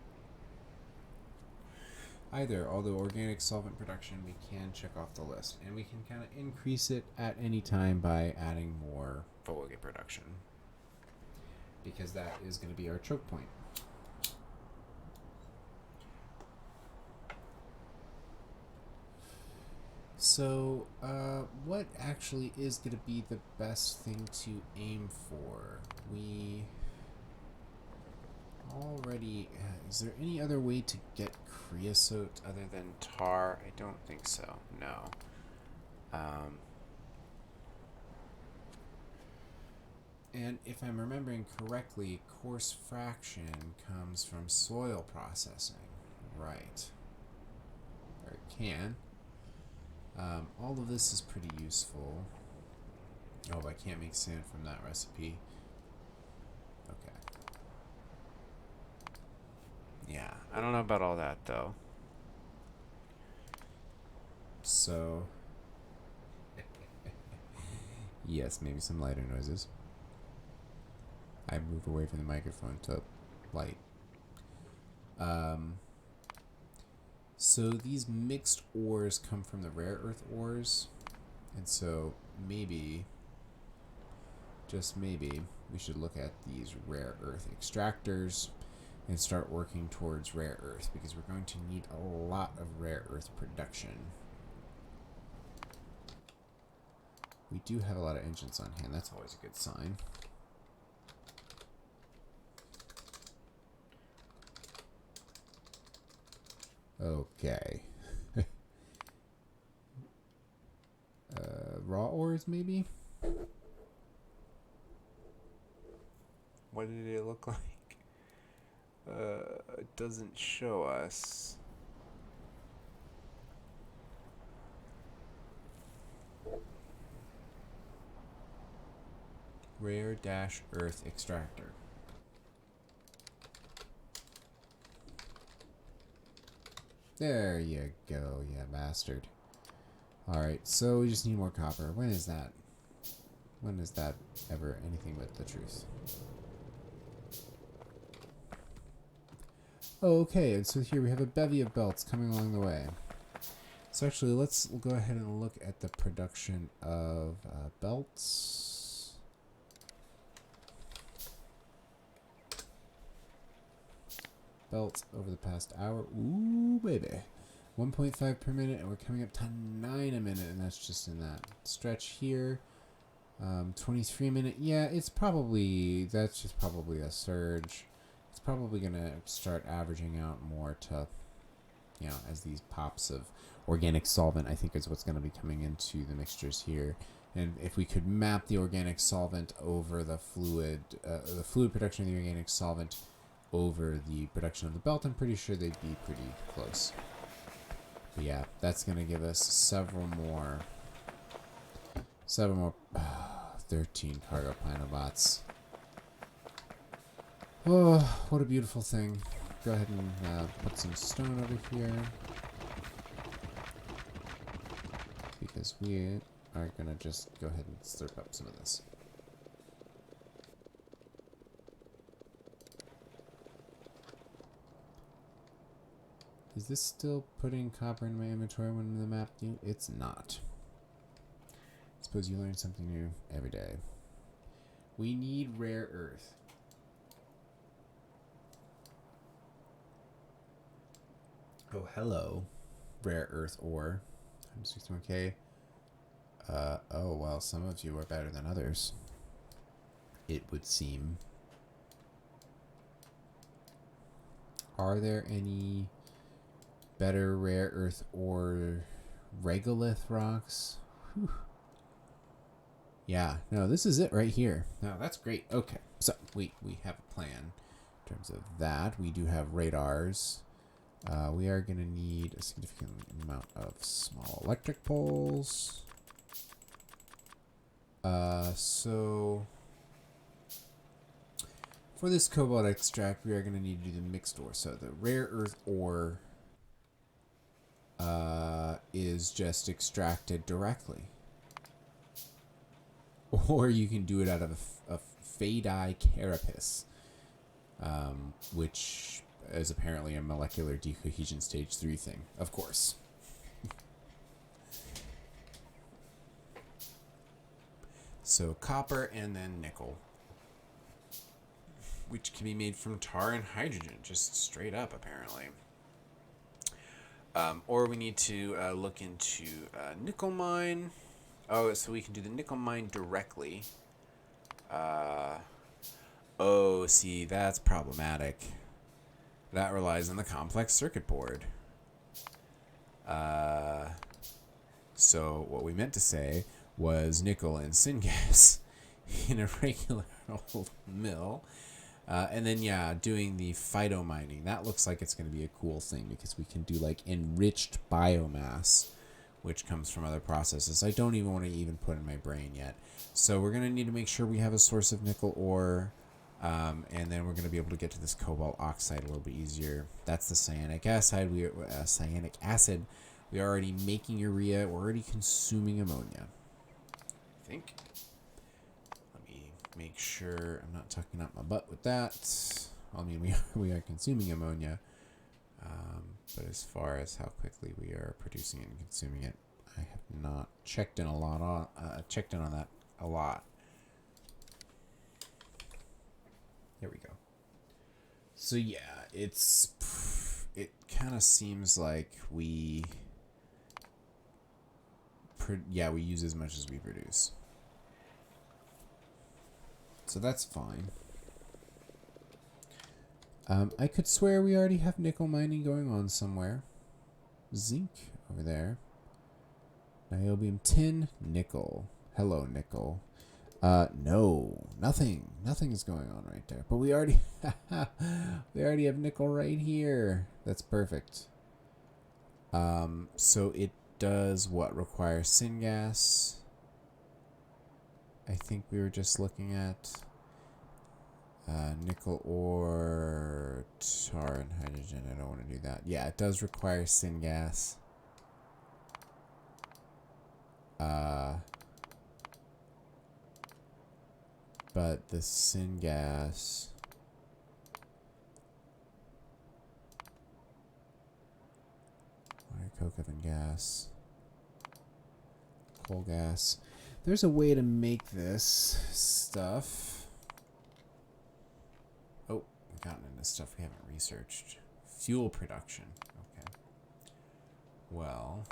Either, although organic solvent production we can check off the list. And we can kind of increase it at any time by adding more foliage production. Because that is going to be our choke point. So, what actually is going to be the best thing to aim for? We already... is there any other way to get creosote other than tar? I don't think so, no. And if I'm remembering correctly, coarse fraction comes from soil processing. Right. Or it can. All of this is pretty useful. Oh, I can't make sand from that recipe. Okay. Yeah, I don't know about all that, though. So... yes, maybe some lighter noises. I move away from the microphone to light. So these mixed ores come from the rare earth ores, and so maybe, just maybe, we should look at these rare earth extractors and start working towards rare earth, because we're going to need a lot of rare earth production. We do have a lot of engines on hand. That's always a good sign. Okay. Raw ores, maybe? What did it look like? It doesn't show us. Rare dash earth extractor. There you go, you bastard. Alright, so we just need more copper. When is that? When is that ever anything but the truth? Okay, and so here we have a bevy of belts coming along the way. So actually, let's go ahead and look at the production of belts. Belts over the past hour. Ooh, baby. 1.5 per minute, and we're coming up to 9 a minute, and that's just in that stretch here. 23 a minute. Yeah, it's probably, that's just probably a surge. It's probably going to start averaging out more to, you know, as these pops of organic solvent, I think is what's going to be coming into the mixtures here. And if we could map the organic solvent over the fluid production of the organic solvent over the production of the belt, I'm pretty sure they'd be pretty close. But yeah, that's going to give us several more 13 cargo Pynobot. Oh, what a beautiful thing. Go ahead and put some stone over here, because we are going to just go ahead and slurp up some of this. Is this still putting copper in my inventory when the map new? It's not. I suppose you learn something new every day. We need rare earth. Oh, hello. Rare earth ore. 161k. Oh, well, some of you are better than others, it would seem. Are there any better rare earth or regolith rocks? Whew. Yeah, no, this is it right here. No, that's great. Okay, so we have a plan in terms of that. We do have radars. We are going to need a significant amount of small electric poles. So for this cobalt extract, we are going to need to do the mixed ore. So the rare earth ore is just extracted directly. Or you can do it out of a FNEI carapace, which is apparently a molecular decohesion stage 3 thing, of course. So copper and then nickel, which can be made from tar and hydrogen, just straight up, apparently. Or we need to look into nickel mine. Oh, so we can do the nickel mine directly. Oh, see, that's problematic. That relies on the complex circuit board. So what we meant to say was nickel and syngas in a regular old mill. And then, yeah, doing the phyto mining. That looks like it's going to be a cool thing because we can do like enriched biomass, which comes from other processes I don't even want to even put in my brain yet. So we're going to need to make sure we have a source of nickel ore. And then we're going to be able to get to this cobalt oxide a little bit easier. That's the cyanic acid. Cyanic acid. We're already making urea. We're already consuming ammonia, I think. Let me make sure I'm not tucking up my butt with that. I mean, we are consuming ammonia. But as far as how quickly we are producing it and consuming it, I have not checked in on that a lot. There we go. So yeah, it kind of seems like we use as much as we produce. So that's fine. I could swear we already have nickel mining going on somewhere. Zinc over there. Niobium, tin, nickel. Hello, nickel. No, nothing is going on right there. But we already have nickel right here. That's perfect. So it does what? Require syngas. I think we were just looking at nickel ore, tar, and hydrogen. I don't want to do that. Yeah, it does require syngas. But the syngas coke oven gas, coal gas. There's a way to make this stuff. Oh, we've gotten into stuff we haven't researched. Fuel production. Okay. Well,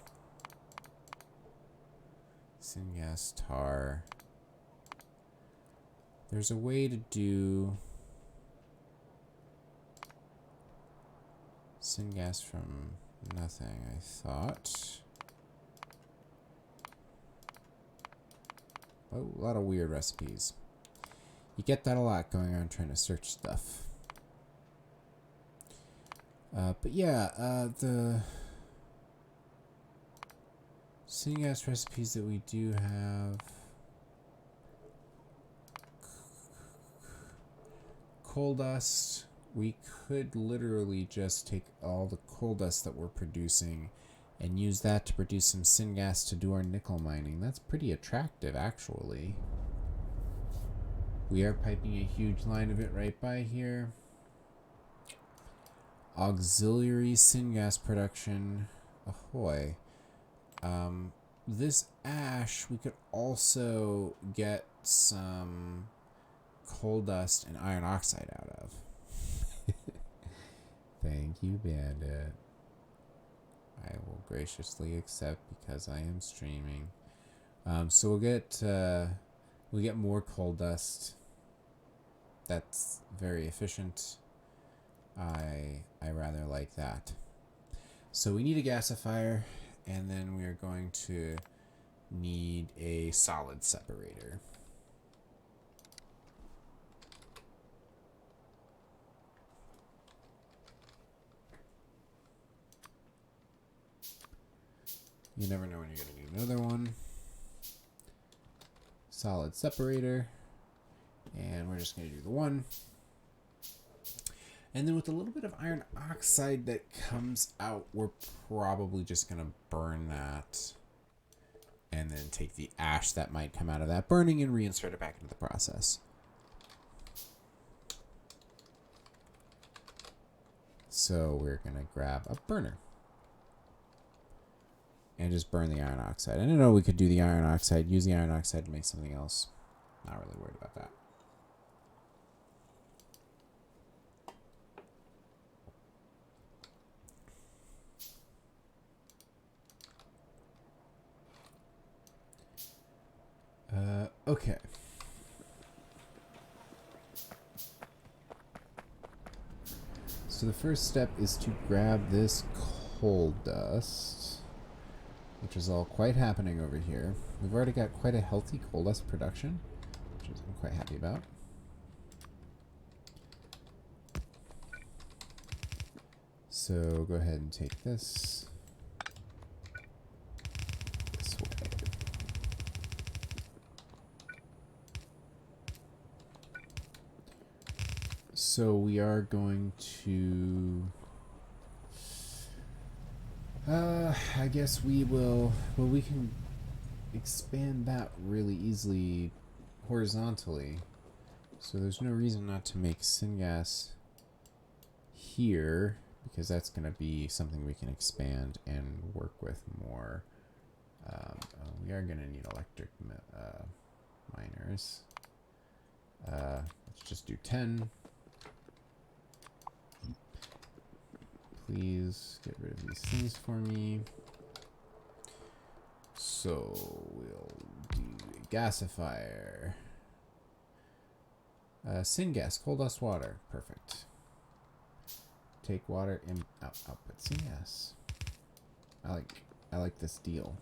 syngas, tar. There's a way to do syngas from nothing, I thought. Oh, a lot of weird recipes. You get that a lot going around trying to search stuff. But yeah, the syngas recipes that we do have. Coal dust. We could literally just take all the coal dust that we're producing and use that to produce some syngas to do our nickel mining. That's pretty attractive, actually. We are piping a huge line of it right by here. Auxiliary syngas production. Ahoy. This ash, we could also get some coal dust and iron oxide out of. Thank you, Bandit. I will graciously accept because I am streaming. So we'll get more coal dust. That's very efficient. I rather like that. So we need a gasifier, and then we are going to need a solid separator. You never know when you're going to need another one. solid separator. And we're just going to do the 1. And then with a little bit of iron oxide that comes out, we're probably just going to burn that. And then take the ash that might come out of that burning and reinsert it back into the process. So we're going to grab a burner. And just burn the iron oxide. I didn't know we could do the iron oxide, use the iron oxide to make something else. Not really worried about that. Okay. So the first step is to grab this coal dust, which is all quite happening over here. We've already got quite a healthy coal dust production, which I'm quite happy about. So go ahead and take this way. So we are going to, I guess we will, well, we can expand that really easily horizontally. So there's no reason not to make syngas here, because that's going to be something we can expand and work with more. We are going to need electric miners. Let's just do 10. Please get rid of these things for me. So we'll do a gasifier. Syngas, coal dust water. Perfect. Take water in output syngas. I like this deal.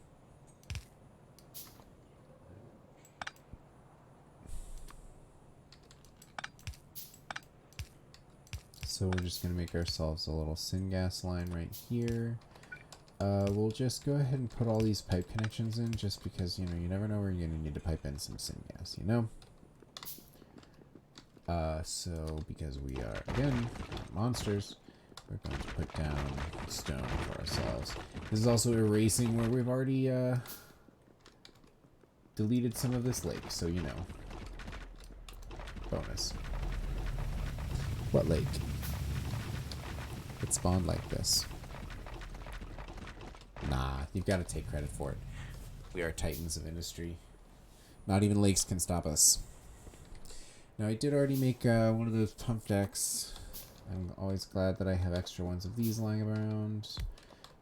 So we're just going to make ourselves a little syngas line right here. We'll just go ahead and put all these pipe connections in, just because, you know, you never know where you're going to need to pipe in some syngas, you know? So because we are, again, monsters, we're going to put down stone for ourselves. This is also erasing where we've already deleted some of this lake, so you know. Bonus. What lake? It spawned like this. Nah, you've got to take credit for it. We are titans of industry. Not even lakes can stop us. Now, I did already make one of those pump decks. I'm always glad that I have extra ones of these lying around.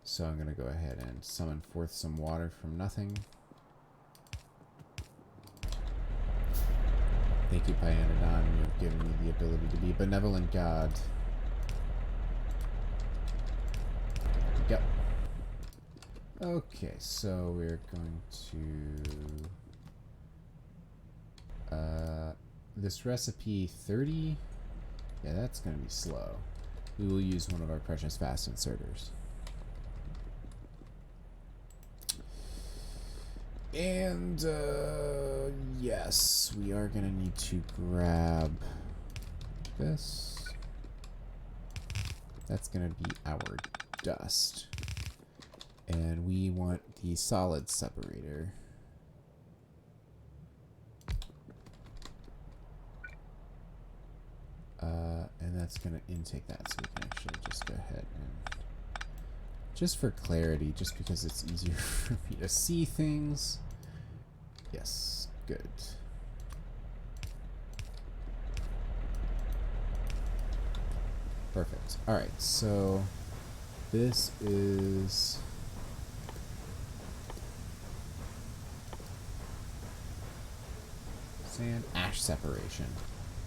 So I'm going to go ahead and summon forth some water from nothing. Thank you, Pyanodon. You've given me the ability to be a benevolent god. Yep. Okay, so we're going to... this recipe 30... Yeah, that's going to be slow. We will use one of our precious fast inserters. And, yes, we are going to need to grab this. That's going to be our dust. And we want the solid separator. And that's going to intake that, so we can actually just go ahead and, just for clarity, just because it's easier for me to see things. Yes, good. Perfect. All right, so this is sand ash separation.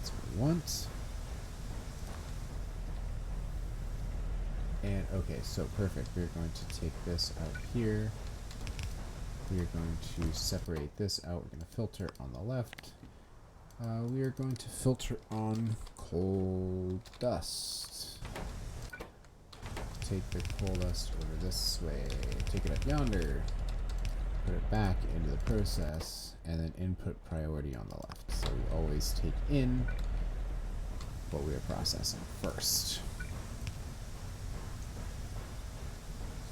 That's what we want. And okay, so perfect. We're going to take this out here. We are going to separate this out. We're going to filter on the left. We are going to filter on coal dust. Take the coal dust over this way. Take it up yonder. put it back into the process, and then input priority on the left. So we always take in what we are processing first.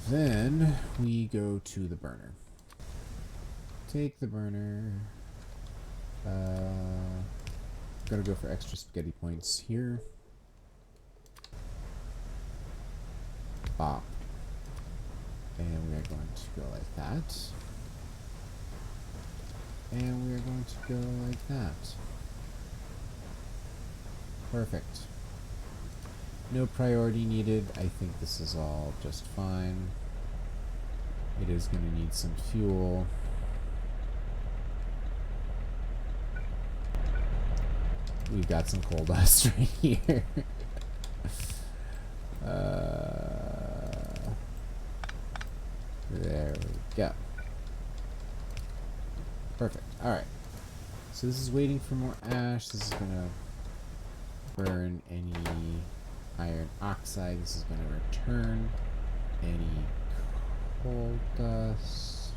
Then we go to the burner. Take the burner. Gonna go for extra spaghetti points here. Bop. And we are going to go like that. And we are going to go like that. Perfect. No priority needed. I think this is all just fine. It is going to need some fuel. We've got some coal dust right here. There we go. Perfect. Alright. So this is waiting for more ash. This is going to burn any iron oxide. This is going to return any coal dust.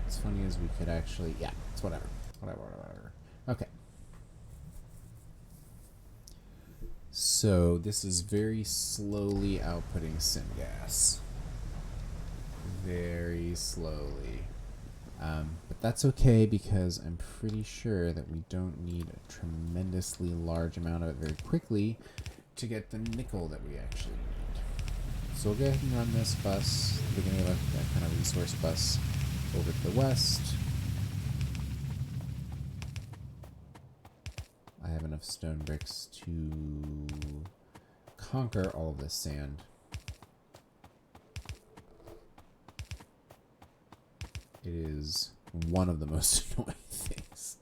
It's funny as we could actually... Yeah, it's whatever. Whatever. Okay. So this is very slowly outputting syngas. Very slowly. But that's okay because I'm pretty sure that we don't need a tremendously large amount of it very quickly to get the nickel that we actually need. So we'll go ahead and run this bus, the beginning of a kind of resource bus, over to the west. I have enough stone bricks to conquer all of this sand. It is one of the most annoying things.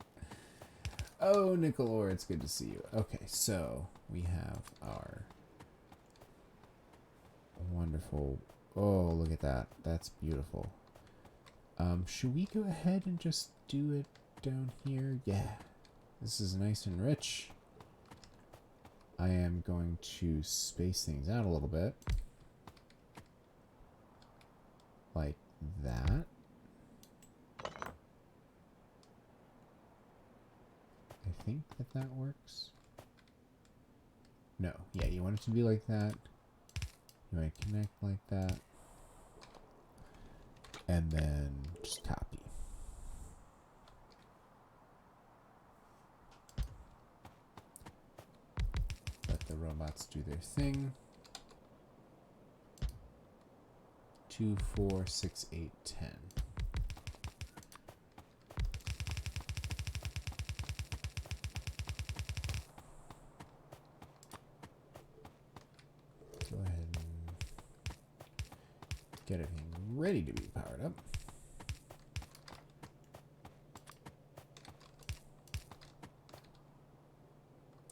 Oh, nickel ore, it's good to see you. Okay, so we have our wonderful... Oh, look at that. That's beautiful. Should we go ahead and just do it down here? Yeah. This is nice and rich. I am going to space things out a little bit. Like that. I think that works. No. Yeah, you want it to be like that. You want to connect like that. And then just copy. Let the robots do their thing. 2, 4, 6, 8, 10. Go ahead and get everything ready to be powered up.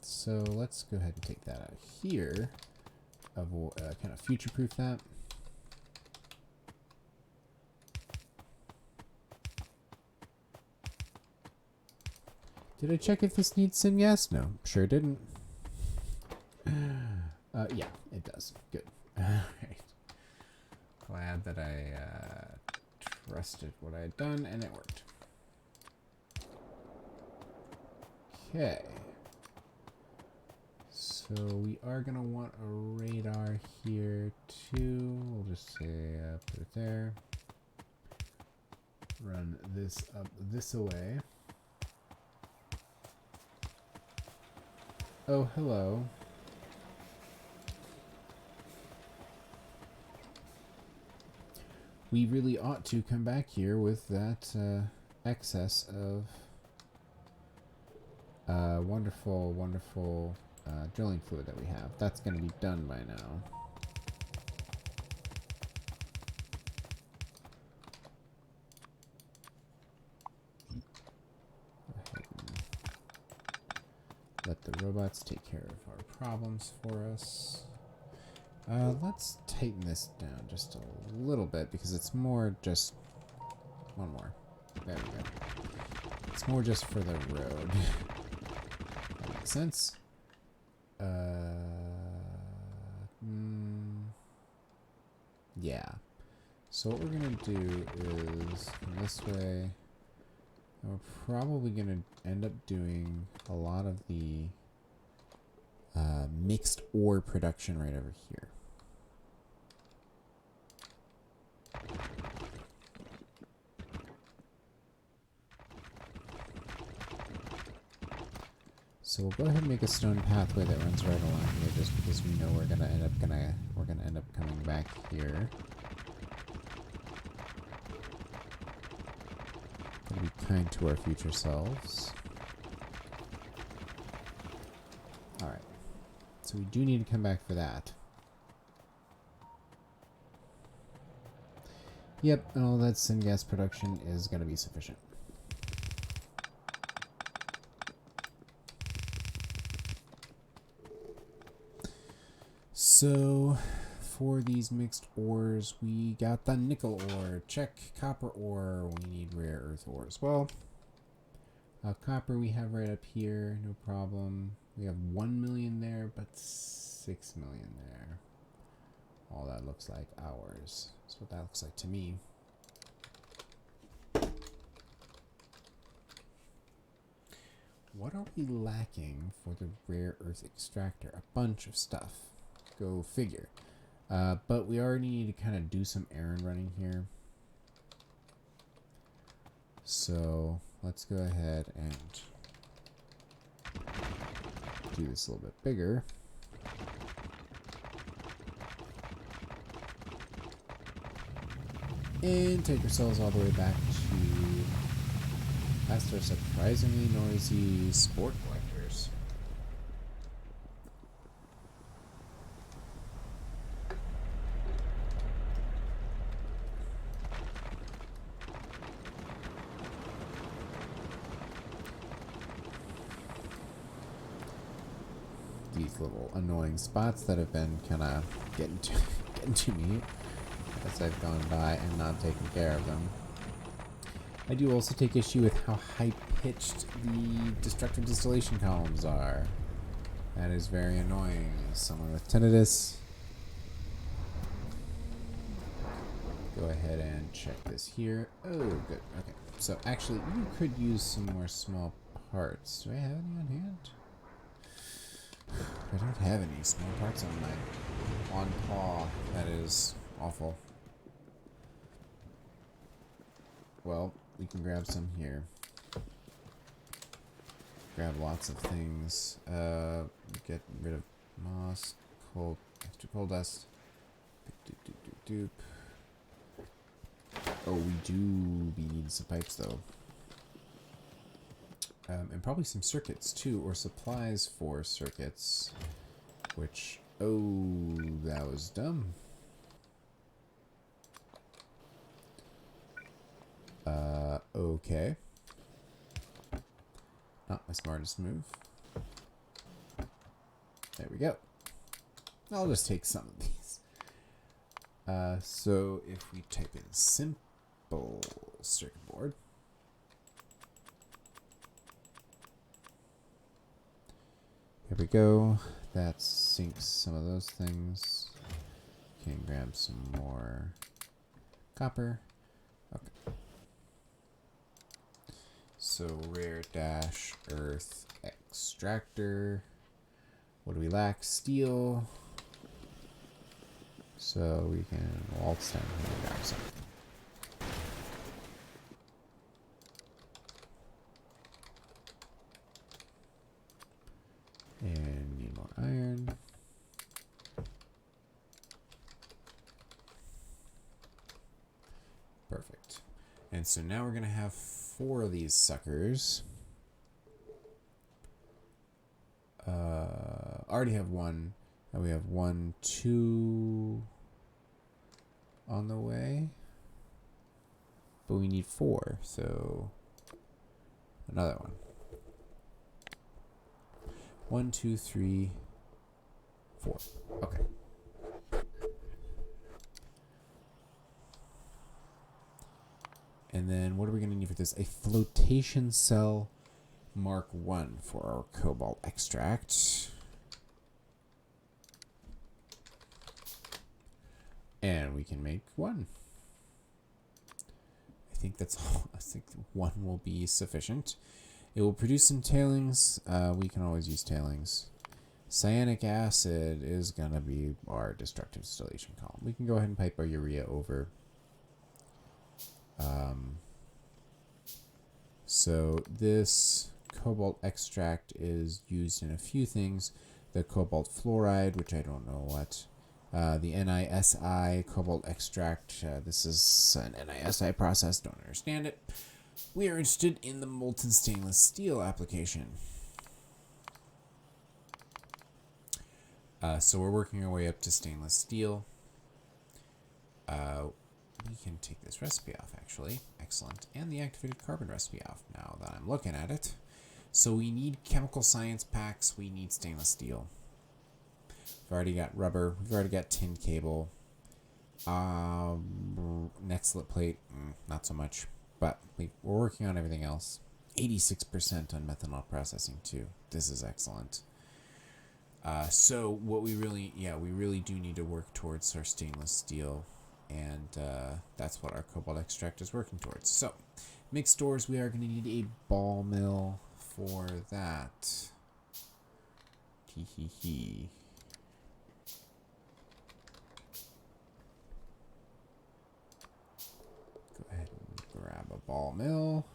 So let's go ahead and take that out here. Kind of future-proof that. Did I check if this needs syngas? No, sure didn't. Yeah, it does. Good. Alright. Glad that I trusted what I had done and it worked. Okay. So we are going to want a radar here too. We'll just say put it there. Run this up this away. Oh, hello. We really ought to come back here with that excess of wonderful drilling fluid that we have. That's going to be done by now. Let the robots take care of our problems for us. Let's tighten this down just a little bit because it's more just... One more. There we go. It's more just for the road. That makes sense. Yeah. So So what we're going to do is, in this way, we're probably going to end up doing a lot of the mixed ore production right over here. So we'll go ahead and make a stone pathway that runs right along here, just because we know we're gonna end up coming back here. Gotta be kind to our future selves. All right, so we do need to come back for that. Yep, and all that syngas production is gonna be sufficient. So, for these mixed ores, we got the nickel ore. Check. Copper ore. We need rare earth ore as well. Copper we have right up here. No problem. We have 1 million there, but 6 million there. All that looks like ours. That's what that looks like to me. What are we lacking for the rare earth extractor? A bunch of stuff. Go figure. But we already need to kind of do some errand running here. So let's go ahead and do this a little bit bigger. And take ourselves all the way back to past our surprisingly noisy Spore Collectors. These little annoying spots that have been kind of getting to me as I've gone by and not taken care of them. I do also take issue with how high-pitched the destructive distillation columns are. That is very annoying. Someone with tinnitus. Go ahead and check this here. Oh, good. Okay. So actually, you could use some more small parts. Do I have any on hand? I don't have any small parts on my paw. That is awful. Well, we can grab some here. Grab lots of things. Get rid of moss, extra coal dust. Doop. Oh, we do need some pipes though. And probably some circuits too, or supplies for circuits. Which, oh, that was dumb. Okay. Not my smartest move. There we go. I'll just take some of these. So if we type in simple circuit board. Here we go. That sinks some of those things. Can grab some more copper. Okay. So rare dash earth extractor. What do we lack? Steel. So we can waltz down here and grab some. And need more iron. Perfect. And so now we're going to have 4 of these suckers. Already have 1. And we have 1, 2 on the way. But we need 4, so another one. 1, 2, 3, 4. Okay. And then what are we going to need for this? A flotation cell Mark 1 for our cobalt extract. And we can make 1. I think that's all. I think one will be sufficient. It will produce some tailings. We can always use tailings. Cyanic acid is going to be our destructive distillation column. We can go ahead and pipe our urea over. So this cobalt extract is used in a few things. The cobalt fluoride, which I don't know what. The NiSi cobalt extract. This is an NiSi process. Don't understand it. We are interested in the molten stainless steel application. So we're working our way up to stainless steel. We can take this recipe off, actually. Excellent. And the activated carbon recipe off now that I'm looking at it. So we need chemical science packs. We need stainless steel. We've already got rubber. We've already got tin cable. Next slip plate, not so much. But we're working on everything else. 86% on methanol processing, too. This is excellent. So what we really do need to work towards our stainless steel. And that's what our cobalt extract is working towards. So, mixed ores, we are going to need a ball mill for that. Hee hee hee. Go ahead and grab a ball mill.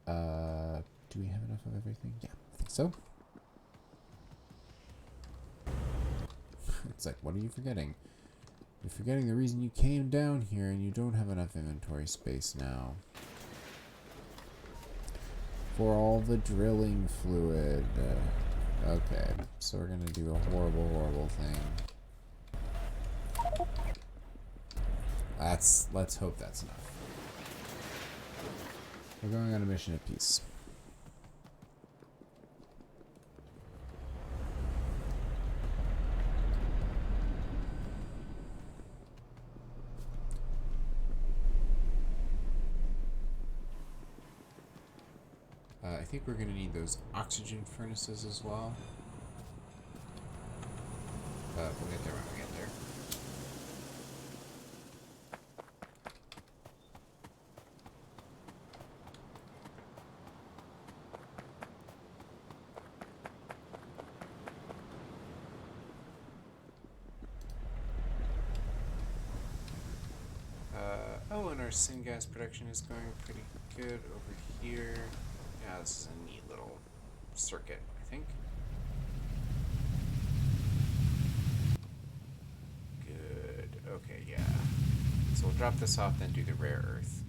Do we have enough of everything? Yeah, I think so. It's like, what are you forgetting? You're forgetting the reason you came down here and you don't have enough inventory space now. For all the drilling fluid. Okay, so we're gonna do a horrible, horrible thing. Let's hope that's enough. We're going on a mission of peace. I think we're going to need those oxygen furnaces as well. We'll get there when we get there. Oh, and our syngas production is going pretty good over here. Yeah, this is a neat little circuit, I think. Good. Okay, yeah. So we'll drop this off, then do the rare earth.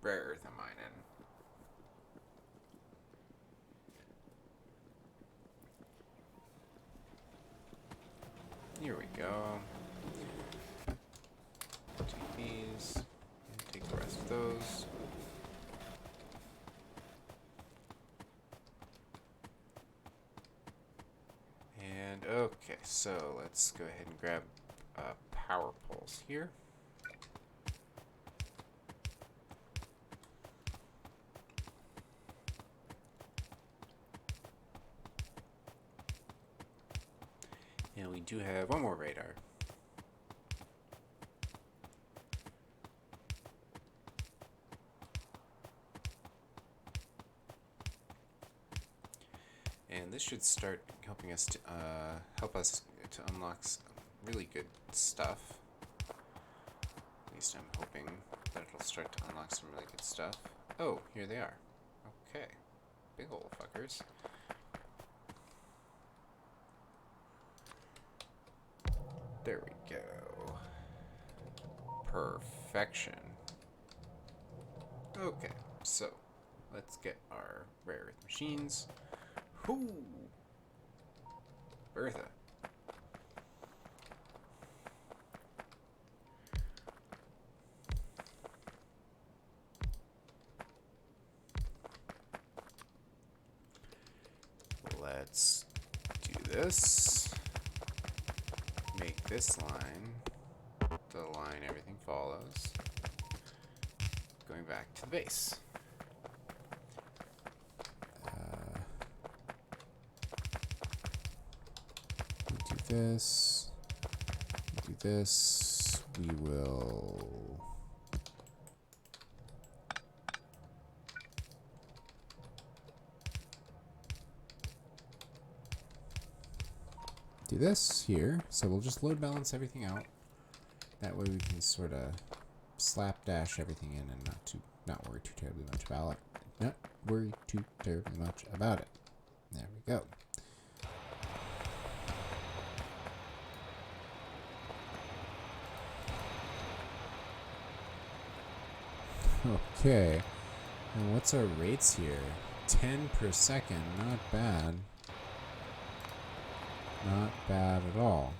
Rare earth I'm mining. Here we go. Take these, and take the rest of those. And okay, so let's go ahead and grab power poles here. And we do have one more radar. And this should start helping us to help us to unlock some really good stuff. At least I'm hoping that it'll start to unlock some really good stuff. Oh, here they are. Okay. Big ol' fuckers. There we go. Perfection. Okay, so let's get our rare earth machines. Whoo! Bertha. Let's do this. Make this line the line everything follows. Going back to the base. We do this. We do this. we will do this here. So we'll just load balance everything out. That way we can sort of slapdash everything in and not worry too terribly much about it. Not worry too terribly much about it. There we go. Okay. And what's our rates here? 10 per second. Not bad. Not bad at all.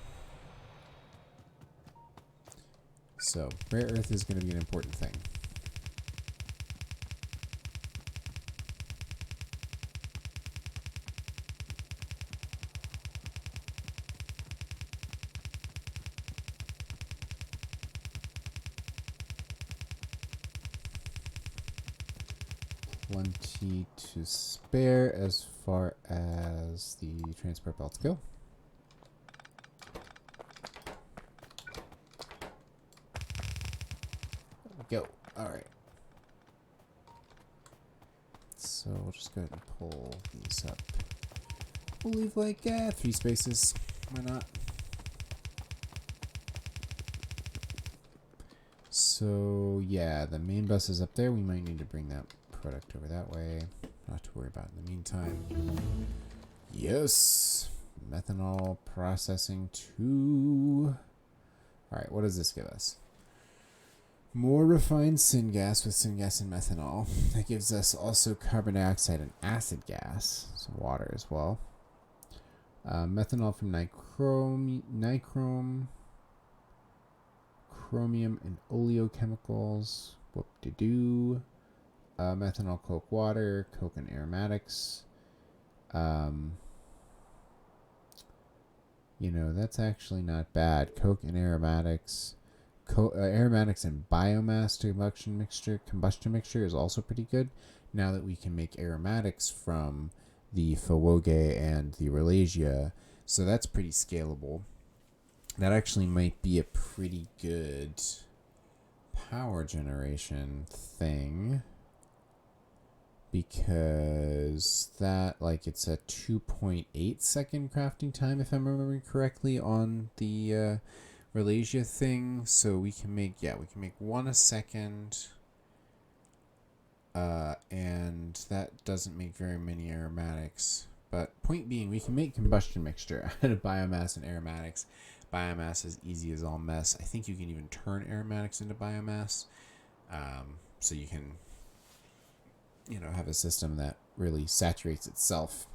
So, rare earth is going to be an important thing. Plenty to spare as far as the transport belts go. Go. All right. So we'll just go ahead and pull these up. We'll leave like 3 spaces. Why not? So yeah, the main bus is up there. We might need to bring that product over that way. Not to worry about in the meantime. Yes. Methanol processing 2. All right. What does this give us? More refined syngas with syngas and methanol. That gives us also carbon dioxide and acid gas, some water as well. Methanol from nichrome, chromium, and oleochemicals. Whoop-de-doo. Methanol, coke, water, coke, and aromatics. You know, that's actually not bad. Coke and aromatics. Aromatics and biomass combustion mixture is also pretty good. Now that we can make aromatics from the Fawoge and the Ralasia, so that's pretty scalable. That actually might be a pretty good power generation thing, because that, like, it's a 2.8 second crafting time if I'm remembering correctly on the Ralasia thing. So we can make 1 a second, and that doesn't make very many aromatics. But point being, we can make combustion mixture out of biomass and aromatics. Biomass is easy as all mess. I think you can even turn aromatics into biomass, so you can, you know, have a system that really saturates itself.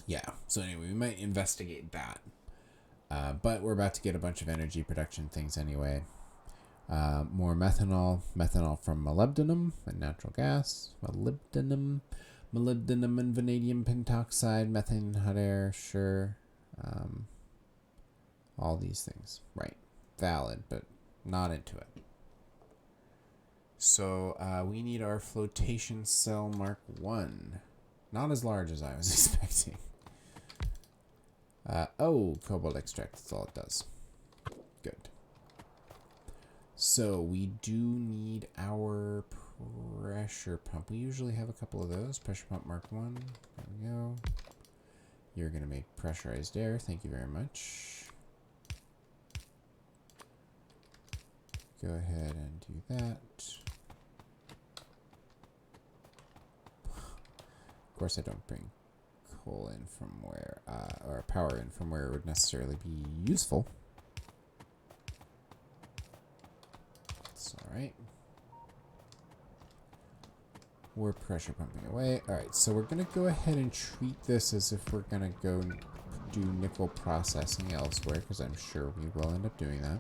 Yeah. So anyway, we might investigate that. But we're about to get a bunch of energy production things anyway. More methanol from molybdenum and natural gas. Molybdenum and vanadium pentoxide, methane, hot air, sure. All these things, right? Valid, but not into it. So we need our flotation cell Mark 1. Not as large as I was expecting. Cobalt extract, that's all it does. Good. So we do need our pressure pump. We usually have a couple of those. Pressure pump Mark 1. There we go. You're going to make pressurized air. Thank you very much. Go ahead and do that. Of course, I don't bring coal in from where, or power in from where it would necessarily be useful. That's alright. We're pressure pumping away. Alright, so we're going to go ahead and treat this as if we're going to go do nickel processing elsewhere, because I'm sure we will end up doing that.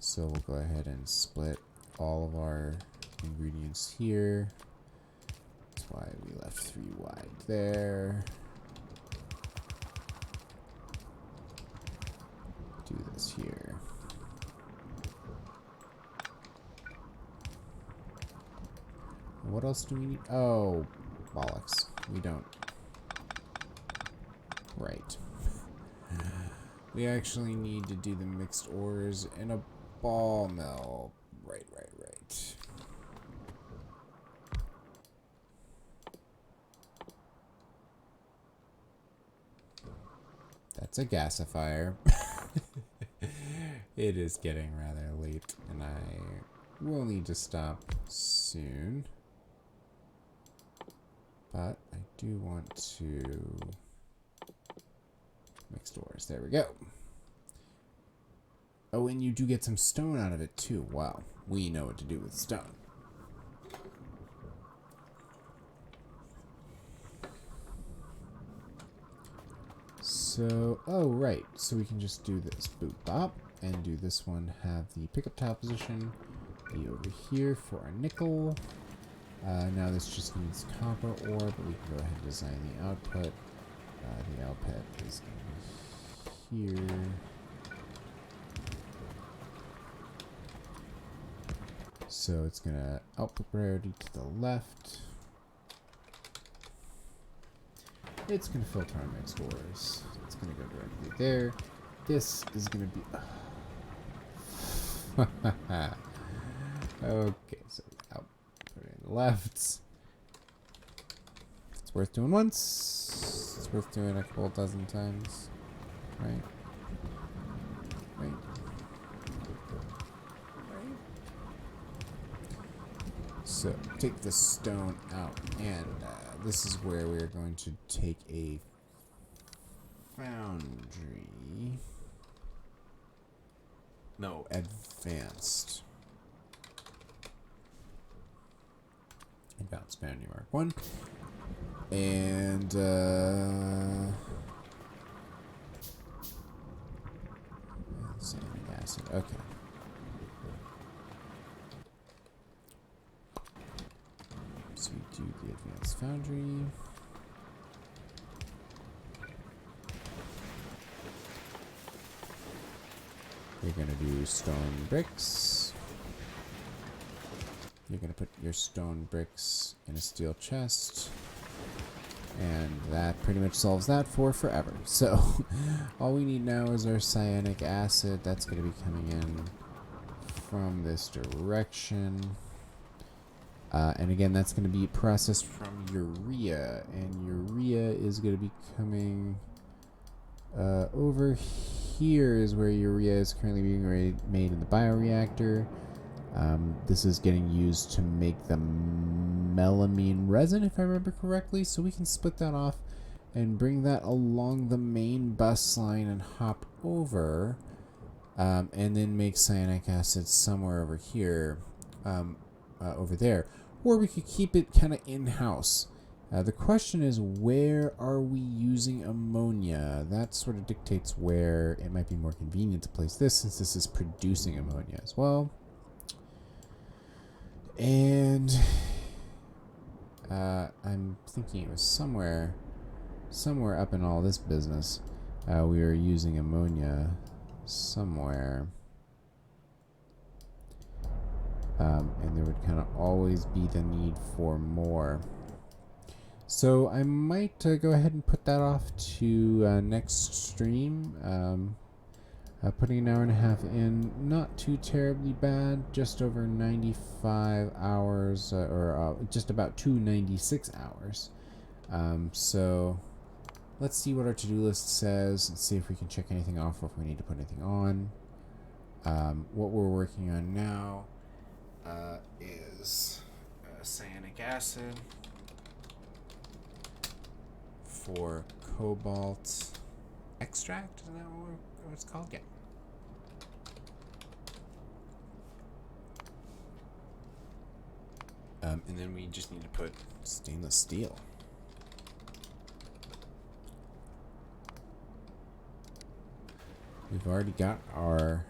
So we'll go ahead and split all of our ingredients here. That's why we left 3 wide there. Do this here. What else do we need? Oh, bollocks. We don't. Right. We actually need to do the mixed ores in a ball mill. Right. That's a gasifier. It is getting rather late, and I will need to stop soon. But I do want to mixed ores. There we go. Oh, and you do get some stone out of it too. Wow, we know what to do with stone. So, oh right, so we can just do this boop bop and do this one. Have the pickup tile position be over here for our nickel. Now this just needs copper ore, but we can go ahead and design the output. The output is going to be here. So it's going to output priority to the left. It's going to filter on mixed ores. It's going to go directly there. This is going to be... Okay, so output in the left. It's worth doing once. It's worth doing a couple dozen times. Right? So take the stone out, and this is where we're going to take a foundry. No, advanced. Advanced foundry mark 1. And cyanic acid. Okay. So we do the advanced foundry. You're going to do stone bricks. You're going to put your stone bricks in a steel chest. And that pretty much solves that for forever. So all we need now is our cyanic acid. That's going to be coming in from this direction. And again, that's going to be processed from urea. And urea is going to be coming over here is where urea is currently being made in the bioreactor. This is getting used to make the melamine resin, if I remember correctly. So we can split that off and bring that along the main bus line and hop over. And then make cyanic acid somewhere over here, over there. Or we could keep it kind of in-house. The question is, where are we using ammonia? That sort of dictates where it might be more convenient to place this, since this is producing ammonia as well. And I'm thinking it was somewhere up in all this business. We were using ammonia somewhere. And there would kind of always be the need for more. So I might go ahead and put that off to next stream. Putting an hour and a half in, not too terribly bad, just over 95 hours, or just about 296 hours. So let's see what our to-do list says and see if we can check anything off or if we need to put anything on. What we're working on now is cyanic acid for cobalt extract. Is that what it's called? Yeah. And then we just need to put stainless steel. We've already got our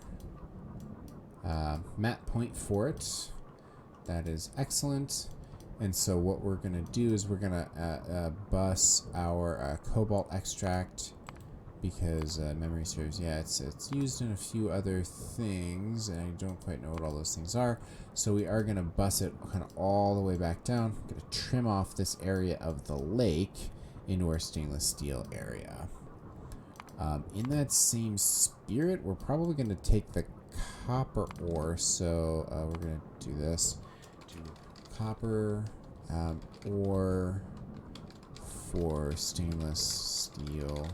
map point for it. That is excellent. And so what we're going to do is we're going to bus our cobalt extract, because memory serves, yeah, it's used in a few other things, and I don't quite know what all those things are. So we are going to bus it kind of all the way back down. I'm going to trim off this area of the lake into our stainless steel area. In that same spirit, we're probably going to take the copper ore. So we're going to do this. Do copper ore for stainless steel.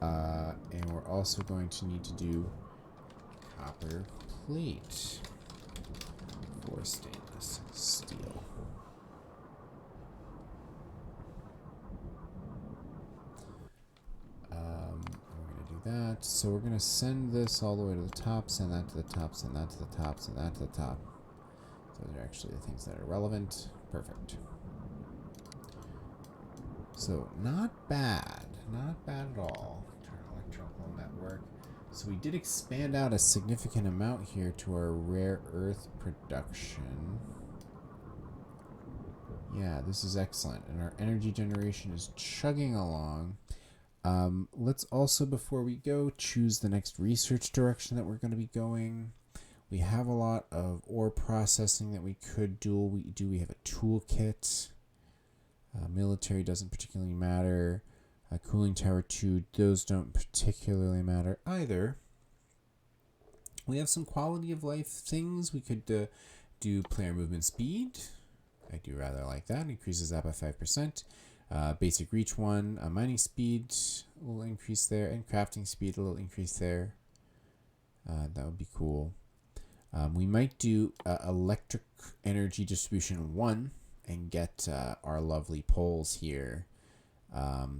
And we're also going to need to do copper plate for stainless steel. We're going to do that. So we're going to send this all the way to the top, send that to the top, send that to the top, send that to the top. Those are actually the things that are relevant. Perfect. So not bad. Not bad at all. Turn electrical network. So we did expand out a significant amount here to our rare earth production. Yeah, this is excellent. And our energy generation is chugging along. Let's also, before we go, choose the next research direction that we're going to be going. We have a lot of ore processing that we could do. We have a toolkit. Military doesn't particularly matter. Cooling Tower 2, those don't particularly matter either. We have some quality of life things. We could do player movement speed. I do rather like that. Increases that by 5%. Basic reach 1. Mining speed, a little increase there. And crafting speed, a little increase there. That would be cool. We might do electric energy distribution 1 and get our lovely poles here.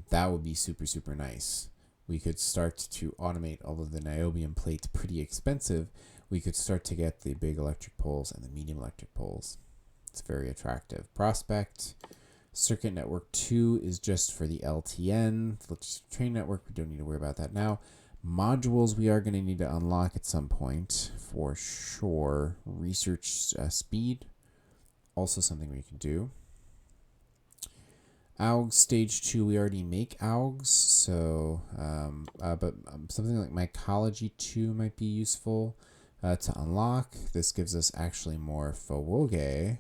That would be super, super nice. We could start to automate, although the niobium plate's pretty expensive, we could start to get the big electric poles and the medium electric poles. It's very attractive. Prospect. Circuit network 2 is just for the LTN. Logistic train network, we don't need to worry about that now. Modules we are going to need to unlock at some point for sure. Research speed, also something we can do. AUGS stage 2, we already make AUGS, so but something like mycology 2 might be useful to unlock. This gives us actually more Fowoge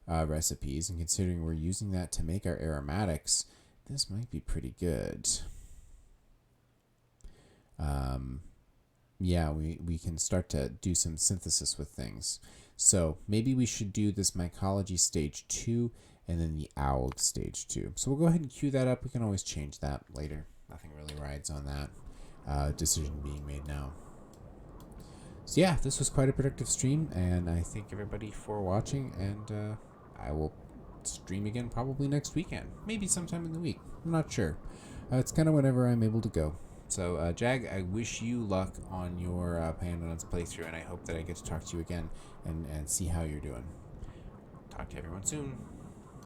recipes, and considering we're using that to make our aromatics, this might be pretty good. Yeah, we can start to do some synthesis with things. So maybe we should do this mycology stage 2 and then the AUG stage 2. So we'll go ahead and queue that up. We can always change that later. Nothing really rides on that decision being made now. So yeah, this was quite a productive stream, and I thank everybody for watching, and I will stream again probably next weekend. Maybe sometime in the week. I'm not sure. It's kind of whenever I'm able to go. So, Jag, I wish you luck on your Pyanodons playthrough, and I hope that I get to talk to you again and see how you're doing. Talk to everyone soon.